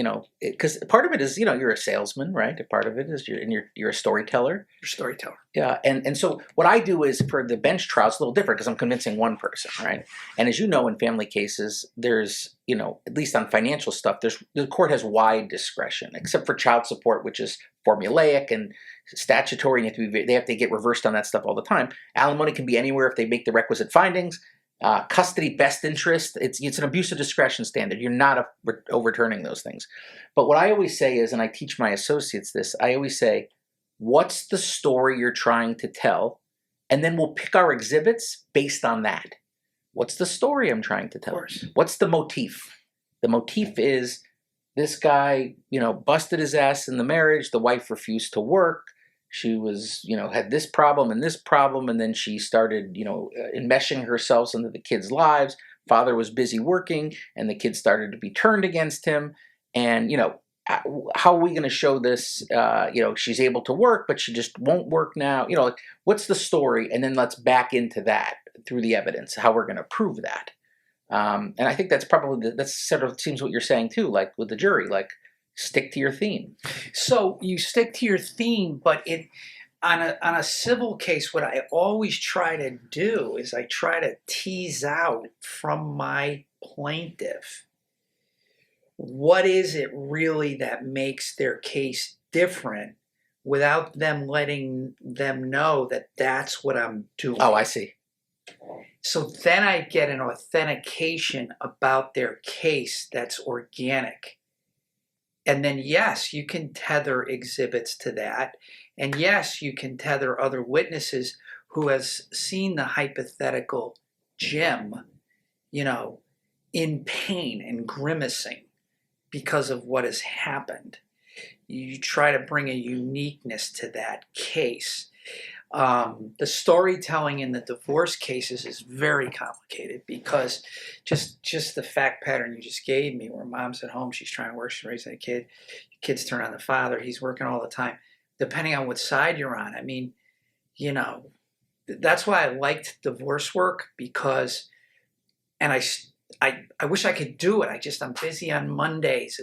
because part of it is, you're a salesman, right? A part of it is you're a storyteller. You're a storyteller. Yeah, and so what I do is for the bench trial, it's a little different because I'm convincing one person, right? And as you know, in family cases, there's, at least on financial stuff, the court has wide discretion, except for child support, which is formulaic and statutory, and they have to get reversed on that stuff all the time. Alimony can be anywhere if they make the requisite findings. Custody, best interest, it's an abuse of discretion standard. You're not overturning those things. But what I always say is, and I teach my associates this, I always say, what's the story you're trying to tell? And then we'll pick our exhibits based on that. What's the story I'm trying to tell? What's the motif? The motif is this guy, busted his ass in the marriage. The wife refused to work. She was, had this problem, and then she started, enmeshing herself into the kids' lives. Father was busy working, and the kids started to be turned against him. And, how are we going to show this? She's able to work, but she just won't work now. What's the story? And then let's back into that through the evidence, how we're going to prove that. And I think that's sort of seems what you're saying too, like with the jury, like stick to your theme. So you stick to your theme, but on a civil case, what I always try to do is I try to tease out from my plaintiff, what is it really that makes their case different without them letting them know that that's what I'm doing. Oh, I see. So then I get an authentication about their case that's organic. And then, yes, you can tether exhibits to that. And yes, you can tether other witnesses who has seen the hypothetical Jim, in pain and grimacing because of what has happened. You try to bring a uniqueness to that case. The storytelling in the divorce cases is very complicated because just the fact pattern you just gave me, where mom's at home, she's trying to work, she's raising a kid, kids turn on the father, he's working all the time. Depending on what side you're on, that's why I liked divorce work because, and I wish I could do it. I'm busy on Mondays.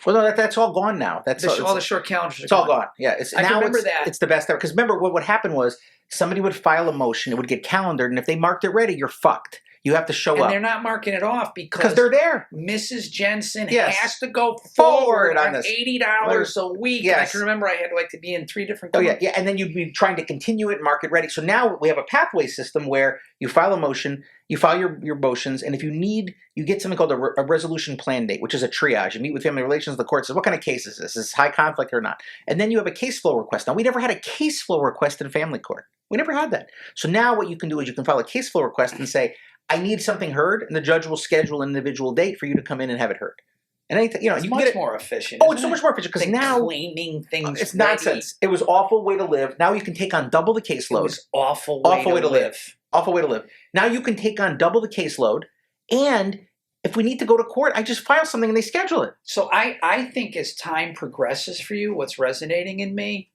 Well, no, that's all gone now. All the short calendars. It's all gone. Yeah, I remember that. It's the best ever. Because remember, what would happen was somebody would file a motion, it would get calendared, and if they marked it ready, you're fucked. You have to show up. And they're not marking it off because they're there. Mrs. Jensen has to go forward on $80 a week. Yes. I can remember I had to be in 3 different companies. Yeah. And then you'd be trying to continue it and mark it ready. So now we have a pathway system where you file a motion, you file your motions, and if you need, you get something called a resolution plan date, which is a triage. You meet with family relations, the court says, what kind of case is this? Is this high conflict or not? And then you have a case flow request. Now, we never had a case flow request in family court. We never had that. So now what you can do is you can file a case flow request and say, I need something heard, and the judge will schedule an individual date for you to come in and have it heard. And anything, you know, It's you can much get it. more efficient. Oh, it's so much more efficient because than now claiming things. it's ready. nonsense. It was awful way to live. Now you can take on double the It caseload. was awful Awful way to live. Awful way to live. Now you can take on double the caseload, and if we need to go to court, I just file something and they schedule it. So I think as time progresses for you, what's resonating in me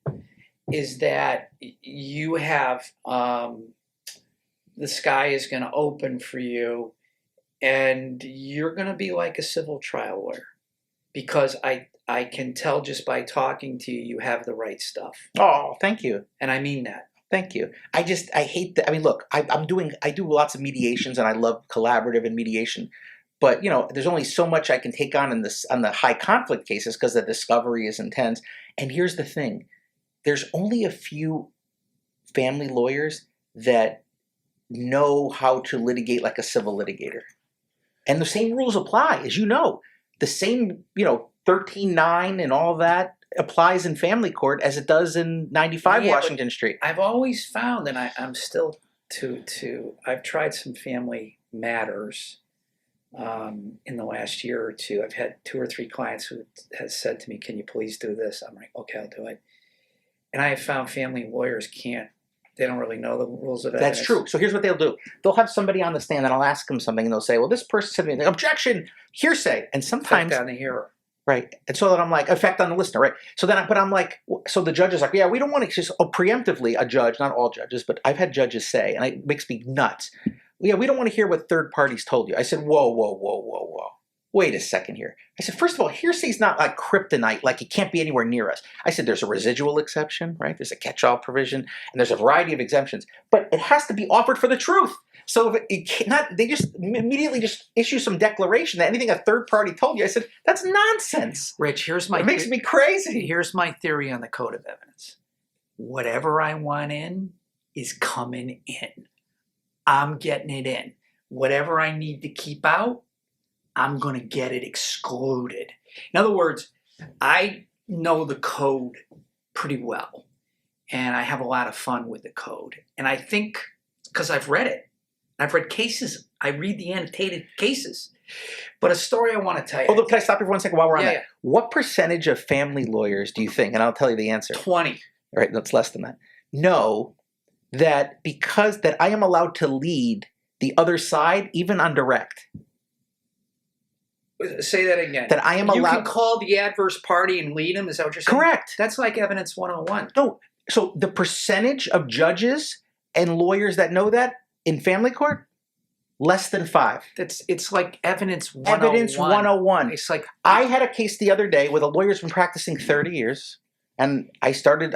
is that you have the sky is going to open for you, and you're going to be like a civil trial lawyer, because I can tell just by talking to you, you have the right stuff. Oh, thank you. And I mean that. Thank you. I hate that. I mean, look, I do lots of mediations, and I love collaborative and mediation. But, you know, there's only so much I can take on the high conflict cases because the discovery is intense. And here's the thing. There's only a few family lawyers that know how to litigate like a civil litigator. And the same rules apply, as you know. The same, 13-9 and all that applies in family court as it does in 95 Washington Street. I've always found, and I'm still I've tried some family matters in the last year or two. I've had 2 or 3 clients who has said to me, "Can you please do this?" I'm like, "Okay, I'll do it." And I have found family lawyers they don't really know the rules of evidence. That's true. So here's what they'll do. They'll have somebody on the stand and I'll ask them something and they'll say, well, this person said to me, objection, hearsay. And sometimes... Effect on the hearer. Right. And so then I'm like, effect on the listener, right? So then, I'm like, so the judge is like, yeah, we don't want to just preemptively, a judge, not all judges, but I've had judges say, and it makes me nuts. Yeah, we don't want to hear what third parties told you. I said, whoa. Wait a second here. I said, first of all, hearsay's not like kryptonite, like it can't be anywhere near us. I said, there's a residual exception, right? There's a catch-all provision, and there's a variety of exemptions, but it has to be offered for the truth. So if it cannot, they just immediately just issue some declaration that anything a third party told you. I said, that's nonsense. Rich, it makes me crazy. Here's my theory on the code of evidence. Whatever I want in is coming in. I'm getting it in. Whatever I need to keep out, I'm going to get it excluded. In other words, I know the code pretty well, and I have a lot of fun with the code. And I think, because I've read it, I've read cases, I read the annotated cases. But a story I want to tell you. Hold up, can I stop you for 1 second while we're on that? Yeah. What percentage of family lawyers do you think, and I'll tell you the answer. 20. All right, that's less than that. Know that because that I am allowed to lead the other side, even on direct. Say that again. That I am allowed. You can call the adverse party and lead them? Is that what you're saying? Correct. That's like evidence 101. No. So the percentage of judges and lawyers that know that in family court, less than 5. It's like evidence 101. Evidence 101. It's like I had a case the other day with a lawyer who's been practicing 30 years. And I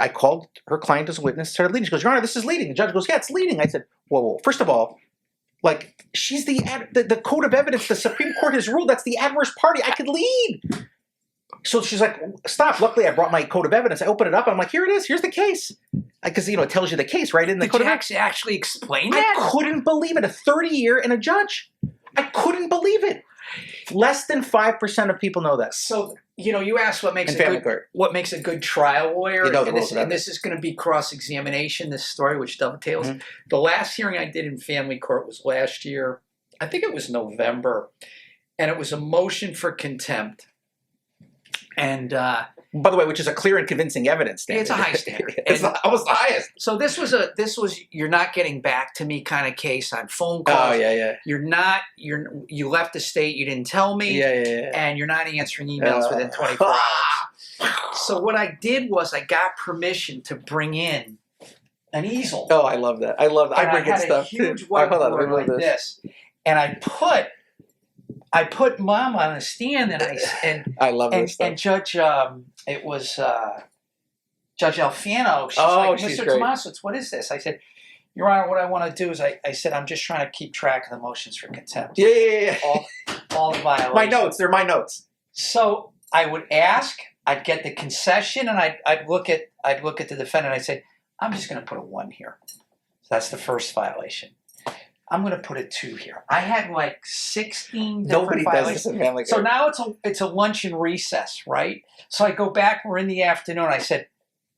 called her client as a witness, started leading. She goes, Your Honor, this is leading. The judge goes, yeah, it's leading. I said, whoa. First of all, like, she's the code of evidence. The Supreme Court has ruled that's the adverse party. I could lead. So she's like, stop. Luckily, I brought my code of evidence. I open it up. I'm like, here it is. Here's the case. Because, it tells you the case, right? In the code of evidence. Did you actually explain that? I couldn't believe it. A 30-year and a judge. I couldn't believe it. Less than 5% of people know that. So, you asked what makes a good trial lawyer. And this is going to be cross-examination, this story, which dovetails. Mm-hmm. The last hearing I did in family court was last year. I think it was November. And it was a motion for contempt. And by the way, which is a clear and convincing evidence standard. It's a high standard. It's almost the highest. So this was you're not getting back to me kind of case on phone calls. Oh yeah. You left the state, you didn't tell me. Yeah. And you're not answering emails within 24 hours. So what I did was I got permission to bring in an easel. Oh, I love that. I bring in stuff too. I had a huge whiteboard like this. And I put Mom on the stand, and I love this stuff. And Judge, it was Judge Alfano. She's like, Mr. Tomasiewicz, what is this? I said, Your Honor, what I want to do is, I said, I'm just trying to keep track of the motions for contempt. Yeah. All the violations. My notes. They're my notes. So I would ask, I'd get the concession, and I'd look at the defendant. I'd say, I'm just going to put a 1 here. So that's the first violation. I'm going to put a 2 here. I had like 16 different violations. Nobody does this in family court. So now it's a lunch and recess, right? So I go back. We're in the afternoon. I said,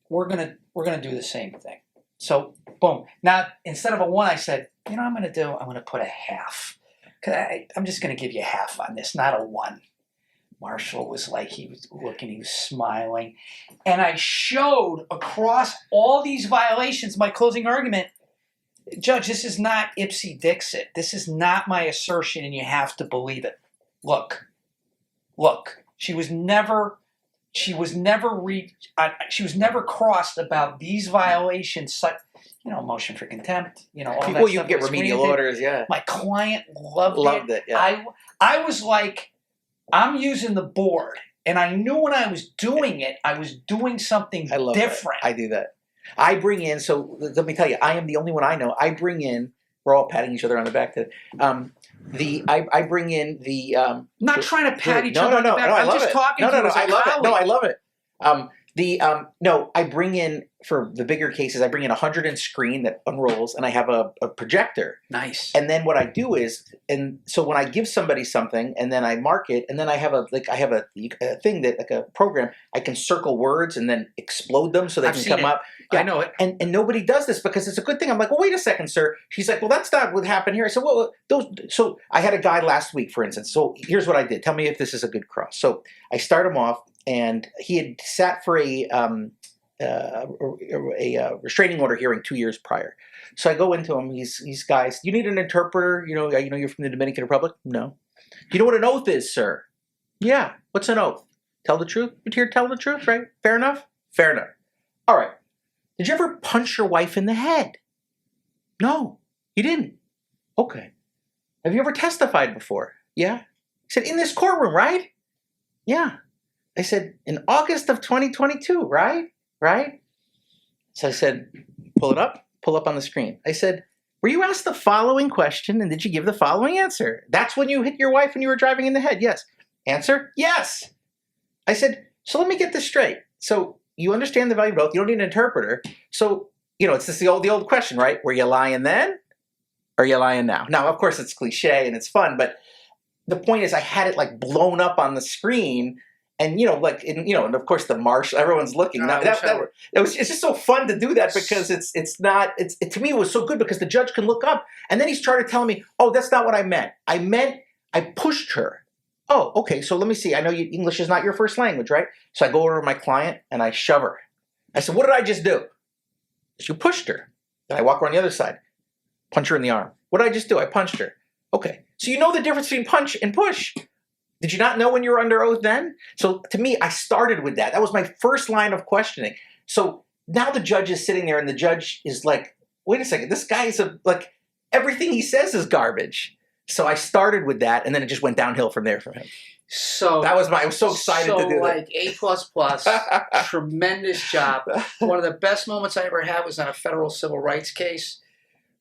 we're gonna do the same thing. So boom. Now instead of a 1, I said, I'm going to put a half. I'm just going to give you half on this, not a 1. Marshall was like, he was looking, he was smiling. And I showed across all these violations, my closing argument, Judge, this is not Ipsy Dixit. This is not my assertion, and you have to believe it. Look, she was never crossed about these violations, such, motion for contempt, all that People, you stuff get was remedial granted. orders, yeah. My client loved it. Yeah. I was like, I'm using the board, and I knew when I was doing it, I was doing something different. I do that. I bring in, so let me tell you, I am the only one I know. I bring in, we're all patting each other on the back today. I bring in the. I'm not trying to pat each other on the back. I'm just talking to you as a colleague. No, I love it. I bring in, for the bigger cases, I bring in a 100-inch screen that unrolls, and I have a projector. Nice. And then what I do is, and so when I give somebody something, and then I mark it, and then I have a thing that, like a program, I can circle words and then explode them so they can come up. Yeah. I know it. And nobody does this because it's a good thing. I'm like, well, wait a second, sir. She's like, well, that's not what happened here. I said, well, so I had a guy last week, for instance. So here's what I did. Tell me if this is a good cross. So I start him off, and he had sat for a restraining order hearing 2 years prior. So I go into him. He's guys. You need an interpreter. You're from the Dominican Republic. No. Do you know what an oath is, sir? Yeah. What's an oath? Tell the truth. You're here to tell the truth, right? Fair enough. Fair enough. All right. Did you ever punch your wife in the head? No, you didn't. Okay. Have you ever testified before? Yeah. He said, in this courtroom, right? Yeah. I said, in August of 2022, right? Right? So I said, pull up on the screen. I said, were you asked the following question, and did you give the following answer? That's when you hit your wife when you were driving in the head. Yes. Answer, yes. I said, so let me get this straight. So you understand the value of oath. You don't need an interpreter. So, it's just the old question, right? Were you lying then, or are you lying now? Now, of course, it's cliche and it's fun, but the point is I had it like blown up on the screen. And and of course the marshal, everyone's looking. It's just so fun to do that because to me it was so good because the judge can look up, and then he started telling me, oh, that's not what I meant. I meant I pushed her. Oh, okay. So let me see. I know English is not your first language, right? So I go over to my client and I shove her. I said, what did I just do? You pushed her. Then I walk around the other side, punch her in the arm. What did I just do? I punched her. Okay. So you know the difference between punch and push. Did you not know when you were under oath then? So to me, I started with that. That was my first line of questioning. So now the judge is sitting there and the judge is like, wait a second, this guy is everything he says is garbage. So I started with that, and then it just went downhill from there for him. So I was so excited to do that. A++, tremendous job. One of the best moments I ever had was on a federal civil rights case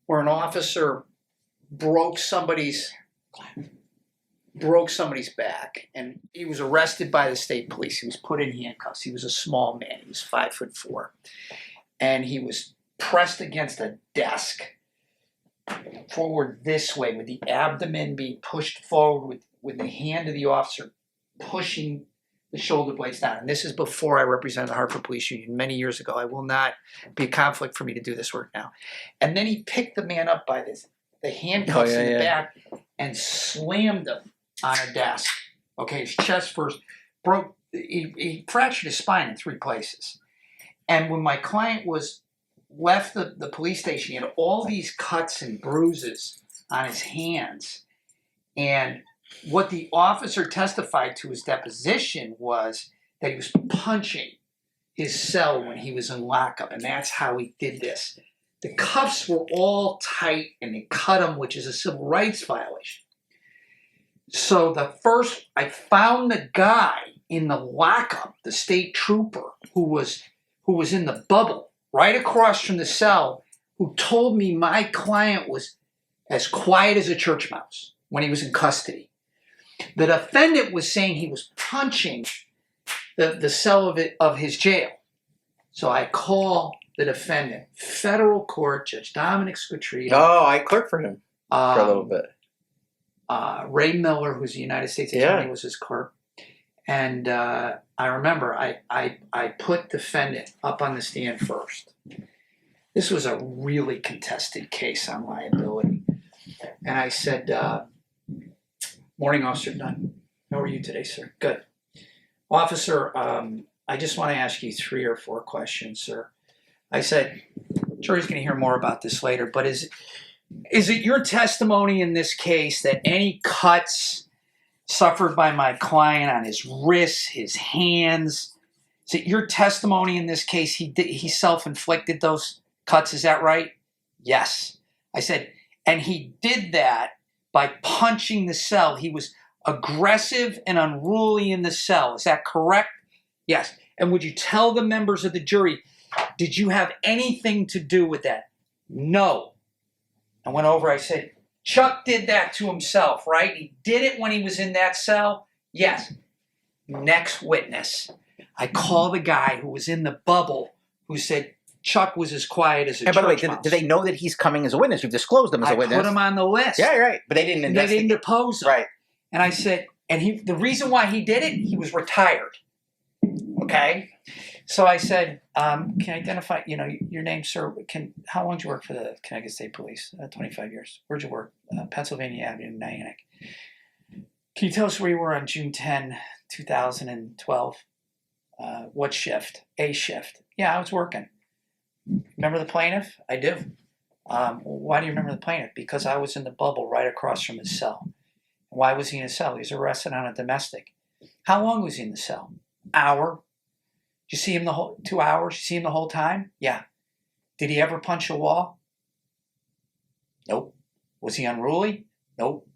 where an officer broke somebody's back, and he was arrested by the state police. He was put in handcuffs. He was a small man. He was 5'4", and he was pressed against a desk forward this way, with the abdomen being pushed forward, with the hand of the officer pushing the shoulder blades down. And this is before I represented the Hartford Police Union many years ago. I will not be a conflict for me to do this work now. And then he picked the man up by the handcuffs in the back and slammed him on a desk. Okay, his chest first broke. He fractured his spine in 3 places. And when my client left the police station, he had all these cuts and bruises on his hands. And what the officer testified to his deposition was that he was punching his cell when he was in lockup, and that's how he did this. The cuffs were all tight, and they cut him, which is a civil rights violation. So I found the guy in the lockup, the state trooper, who was in the bubble right across from the cell, who told me my client was as quiet as a church mouse when he was in custody. The defendant was saying he was punching the cell of his jail. So I call the defendant, federal court, Judge Dominic Squittrino. Oh, I clerked for him for a little bit. Ray Miller, who's the United States attorney, was his clerk. And I remember I put defendant up on the stand first. This was a really contested case on liability. And I said, morning, Officer Dunn. How are you today, sir? Good. Officer, I just want to ask you 3 or 4 questions, sir. I said, jury's going to hear more about this later, but is it your testimony in this case that any cuts suffered by my client on his wrists, his hands, is it your testimony in this case he self-inflicted those cuts? Is that right? Yes. I said, and he did that by punching the cell. He was aggressive and unruly in the cell. Is that correct? Yes. And would you tell the members of the jury, did you have anything to do with that? No. I went over, I said, Chuck did that to himself, right? He did it when he was in that cell? Yes. Next witness. I call the guy who was in the bubble who said Chuck was as quiet as a church mouse. And by the way, do they know that he's coming as a witness? You've disclosed him as a witness. I put him on the list. Yeah, right. But they didn't investigate. They didn't depose him. Right. And I said, the reason why he did it, he was retired. Okay? So I said, can I identify, your name, sir? How long did you work for the Connecticut State Police? 25 years. Where'd you work? Pennsylvania Avenue, Niantic. Can you tell us where you were on June 10, 2012? What shift? A shift. Yeah, I was working. Remember the plaintiff? I do. Why do you remember the plaintiff? Because I was in the bubble right across from his cell. Why was he in a cell? He was arrested on a domestic. How long was he in the cell? Hour. Did you see him the whole 2 hours? You see him the whole time? Yeah. Did he ever punch a wall? Nope. Was he unruly? Nope.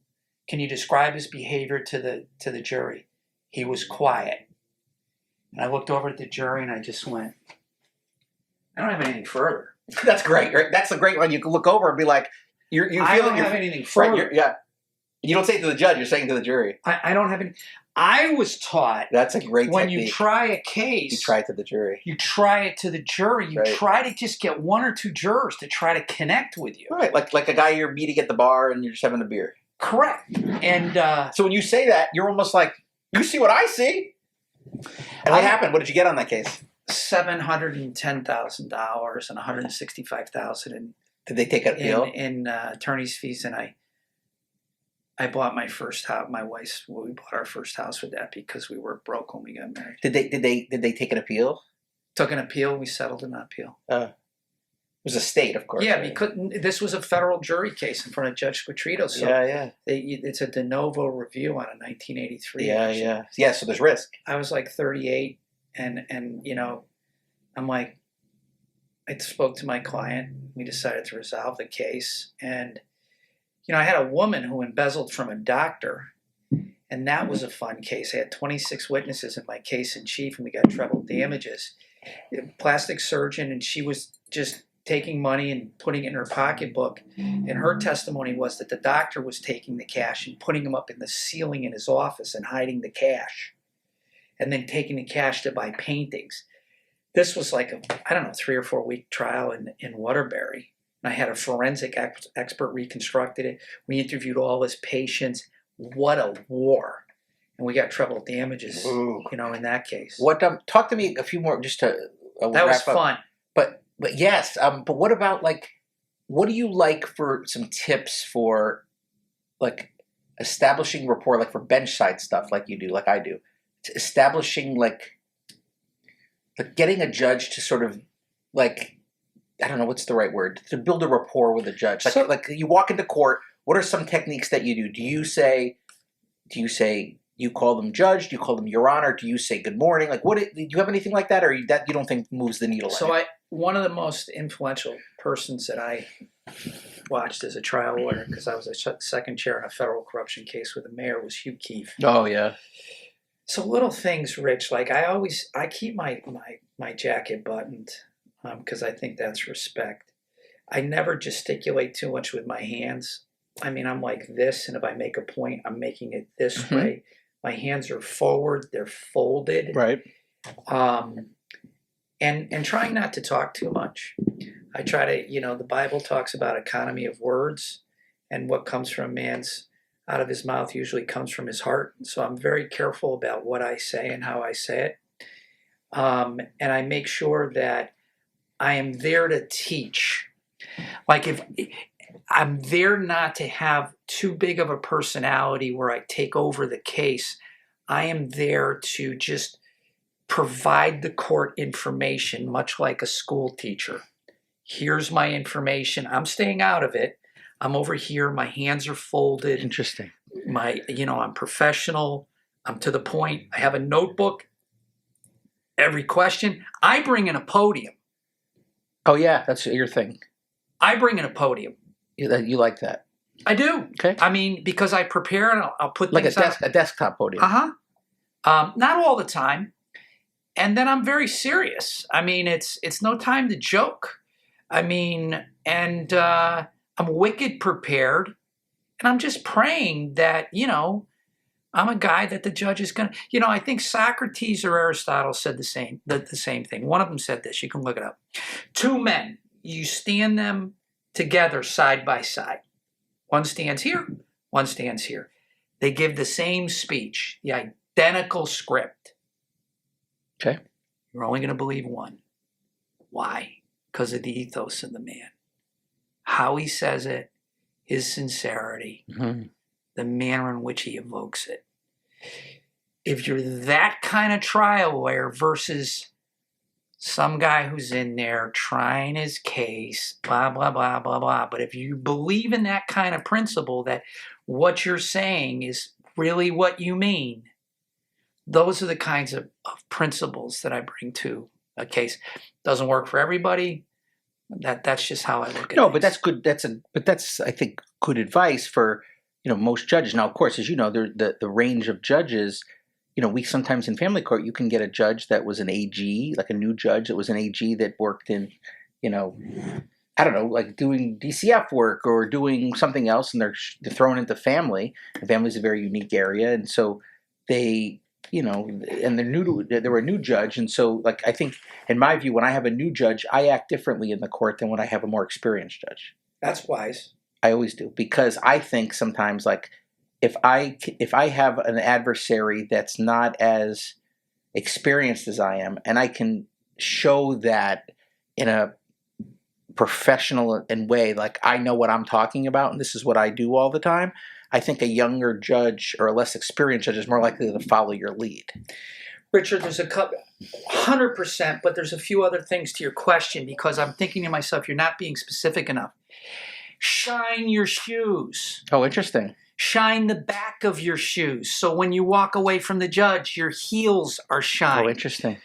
Can you describe his behavior to the jury? He was quiet. And I looked over at the jury and I just went, I don't have anything further. That's great, right? That's a great one. You can look over and be like, I don't have anything further. Right, yeah. You don't say it to the judge, you're saying it to the jury. I don't have any. I was taught that's a great when technique. You try a case, you try it to the jury. You try it to the jury. You try to just get 1 or 2 jurors to try to connect with you. Right, like a guy you're meeting at the bar and you're just having a beer. Correct. And so when you say that, you're almost like, you see what I see. And what happened? What did you get on that case? $710,000 and $165,000 in. Did they take an appeal? In attorney's fees, and I bought my first house. My wife's. We bought our first house with that because we were broke when we got married. Did they take an appeal? Took an appeal. We settled an appeal. It was a state, of course. Yeah, because this was a federal jury case in front of Judge Squatrito. So it's a de novo review on a 1983. Yeah. So there's risk. I was like 38, and I'm like, I spoke to my client. We decided to resolve the case, and I had a woman who embezzled from a doctor, and that was a fun case. I had 26 witnesses in my case in chief, and we got treble damages. A plastic surgeon, and she was just taking money and putting it in her pocketbook. And her testimony was that the doctor was taking the cash and putting them up in the ceiling in his office and hiding the cash, and then taking the cash to buy paintings. This was like a 3 or 4 week trial in Waterbury. And I had a forensic expert reconstructed it. We interviewed all his patients. What a war. And we got treble damages, in that case. Talk to me a few more just to that was fun. But yes, but what about what do you like for some tips for establishing rapport, for bench side stuff like you do, like I do, establishing getting a judge to sort of I don't know what's the right word, to build a rapport with a judge. Like you walk into court, what are some techniques that you do? Do you say you call them judge? Do you call them your honor? Do you say good morning? Do you have anything like that, or that you don't think moves the needle? So one of the most influential persons that I watched as a trial lawyer, because I was a second chair in a federal corruption case with the mayor, was Hugh Keefe. Oh yeah. So little things, Rich. I keep my jacket buttoned because I think that's respect. I never gesticulate too much with my hands. I mean, I'm like this, and if I make a point, I'm making it this way. My hands are forward; they're folded. Right. And trying not to talk too much. I try to, the Bible talks about economy of words, and what comes from man's out of his mouth usually comes from his heart. So I'm very careful about what I say and how I say it. And I make sure that I am there to teach. If I'm there not to have too big of a personality where I take over the case, I am there to just provide the court information, much like a school teacher. Here's my information. I'm staying out of it. I'm over here. My hands are folded. Interesting. I'm professional. I'm to the point. I have a notebook. Every question. I bring in a podium. Oh, yeah, that's your thing. I bring in a podium. You like that? I do. Okay. I mean, because I prepare and I'll put like things a desktop podium. Not all the time. And then I'm very serious. I mean, it's no time to joke. I mean, and I'm wicked prepared. And I'm just praying that, I'm a guy that the judge is going to, I think Socrates or Aristotle said the same thing. One of them said this. You can look it up. Two men, you stand them together side by side. One stands here, one stands here. They give the same speech, the identical script. Okay. You're only going to believe one. Why? Because of the ethos of the man. How he says it, his sincerity, the manner in which he evokes it. If you're that kind of trial lawyer versus some guy who's in there trying his case, blah, blah, blah, blah, blah. But if you believe in that kind of principle that what you're saying is really what you mean, those are the kinds of principles that I bring to a case. Doesn't work for everybody. That's just how I look at it. No, but that's good. That's I think good advice for most judges. Now, of course, as you know, the range of judges. We sometimes in family court you can get a judge that was an AG, like a new judge that was an AG that worked in, I don't know, like doing DCF work or doing something else, and they're thrown into family. And family is a very unique area, and so they. And they were a new judge. And so, like, I think, in my view, when I have a new judge, I act differently in the court than when I have a more experienced judge. That's wise. I always do. Because I think sometimes, like, if I have an adversary that's not as experienced as I am, and I can show that in a professional way, like, I know what I'm talking about, and this is what I do all the time, I think a younger judge or a less experienced judge is more likely to follow your lead. Richard, there's a couple, 100%, but there's a few other things to your question because I'm thinking to myself, you're not being specific enough. Shine your shoes. Oh, interesting. Shine the back of your shoes. So when you walk away from the judge, your heels are shined. Oh, interesting.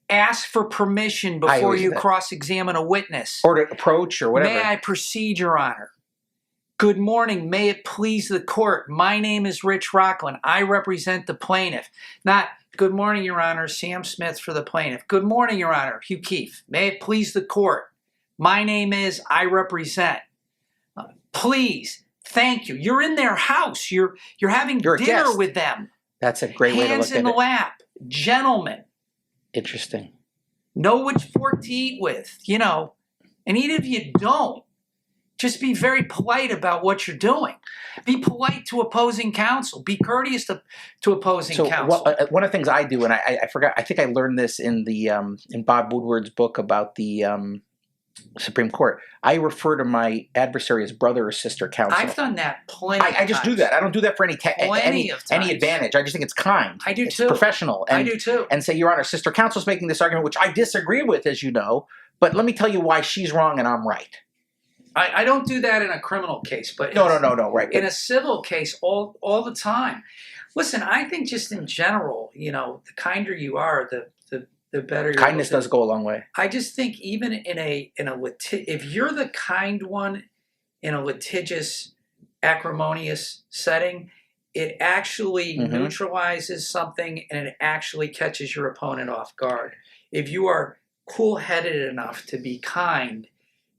Ask for permission before you cross-examine a witness. Or to approach or whatever. May I proceed, Your Honor? Good morning. May it please the court. My name is Rich Rockland. I represent the plaintiff. Not, good morning, Your Honor, Sam Smith for the plaintiff. Good morning, Your Honor, Hugh Keefe. May it please the court. My name is, I represent. Please, thank you. You're in their house. You're having dinner with them. That's a great way to look at it. Hands in the lap. Gentlemen. Interesting. Know which fork to eat with, And even if you don't, just be very polite about what you're doing. Be polite to opposing counsel. Be courteous to opposing counsel. One of the things I do, and I forgot, I think I learned this in the in Bob Woodward's book about the Supreme Court. I refer to my adversary as brother or sister counsel. I've done that plenty of times. I just do that. I don't do that for any advantage. I just think it's kind. I do too. It's professional. I do too. And say, Your Honor, sister counsel's making this argument, which I disagree with, as you know, but let me tell you why she's wrong and I'm right. I don't do that in a criminal case, but no, right. In a civil case, all the time. Listen, I think just in general, the kinder you are, the better. Kindness does go a long way. I just think even if you're the kind one in a litigious, acrimonious setting, it actually neutralizes something and it actually catches your opponent off guard. If you are cool-headed enough to be kind,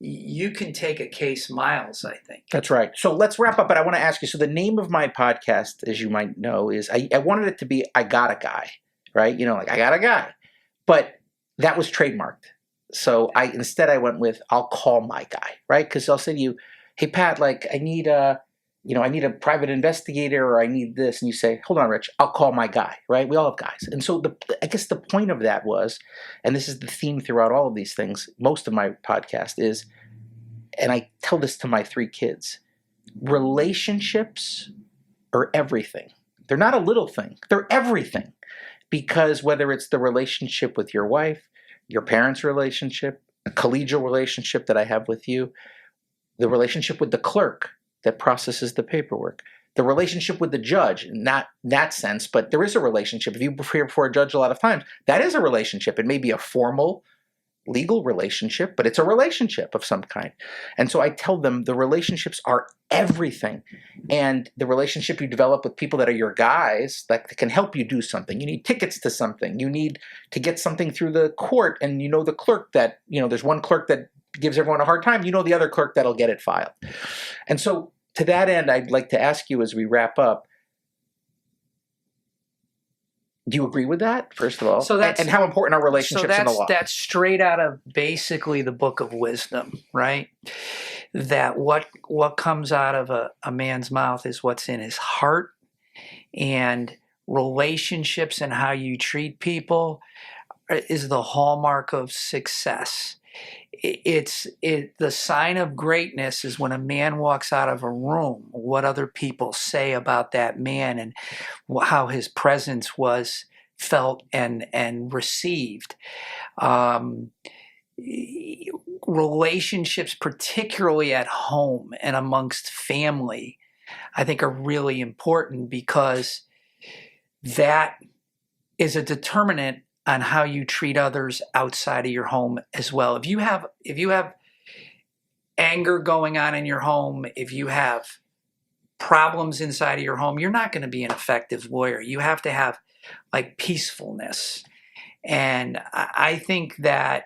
you can take a case miles, I think. That's right. So let's wrap up, but I want to ask you, so the name of my podcast, as you might know, is, I wanted it to be I Got a Guy, right? Like I got a guy. But that was trademarked. So instead I went with I'll call my guy, right? Because I'll say to you, hey, Pat, like I need a private investigator or I need this. And you say, hold on, Rich, I'll call my guy, right? We all have guys. And so I guess the point of that was, and this is the theme throughout all of these things, most of my podcast is, and I tell this to my 3 kids, relationships are everything. They're not a little thing. They're everything. because whether it's the relationship with your wife, your parents' relationship, a collegial relationship that I have with you, the relationship with the clerk that processes the paperwork, the relationship with the judge, not in that sense, but there is a relationship. If you appear before a judge a lot of times, that is a relationship. It may be a formal legal relationship, but it's a relationship of some kind. And so I tell them the relationships are everything. And the relationship you develop with people that are your guys, that can help you do something. You need tickets to something. You need to get something through the court, and you know the clerk that, there's one clerk that gives everyone a hard time. You know the other clerk that'll get it filed. And so to that end, I'd like to ask you as we wrap up, do you agree with that, first of all? So that's, and how important are relationships in the law? That's straight out of basically the Book of Wisdom, right? That what comes out of a man's mouth is what's in his heart, and relationships and how you treat people is the hallmark of success. The sign of greatness is when a man walks out of a room, what other people say about that man and how his presence was felt and received. Relationships, particularly at home and amongst family, I think are really important, because that is a determinant on how you treat others outside of your home as well. If you have anger going on in your home, if you have problems inside of your home, you're not going to be an effective lawyer. You have to have like peacefulness. And I think that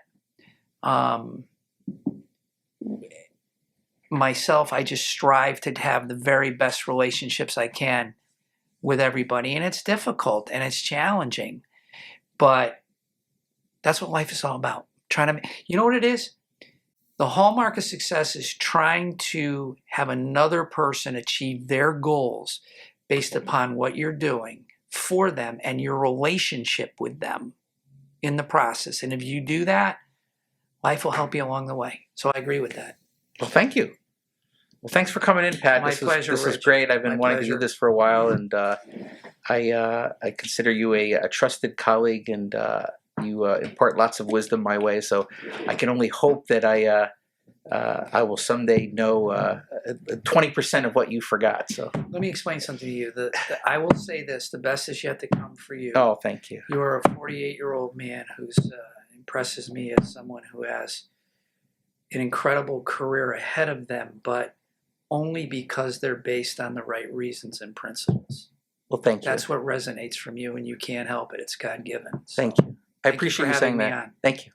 myself, I just strive to have the very best relationships I can with everybody. And it's difficult and it's challenging. But that's what life is all about. You know what it is? The hallmark of success is trying to have another person achieve their goals based upon what you're doing for them and your relationship with them in the process. And if you do that, life will help you along the way. So I agree with that. Well, thank you. Well, thanks for coming in, Pat. My This pleasure, is Rich. great. I've been My wanting pleasure. to do this for a while, and I consider you a trusted colleague, and you impart lots of wisdom my way. So I can only hope that I will someday know 20% of what you forgot. So Let me explain something to you. I will say this: the best is yet to come for you. oh, thank you. You are a 48-year-old man who impresses me as someone who has an incredible career ahead of them, but only because they're based on the right reasons and principles. Well, thank you. That's what resonates from you, and you can't help it. It's God-given. So, Thank you. I thank you appreciate for you saying having me that. on. Thank you.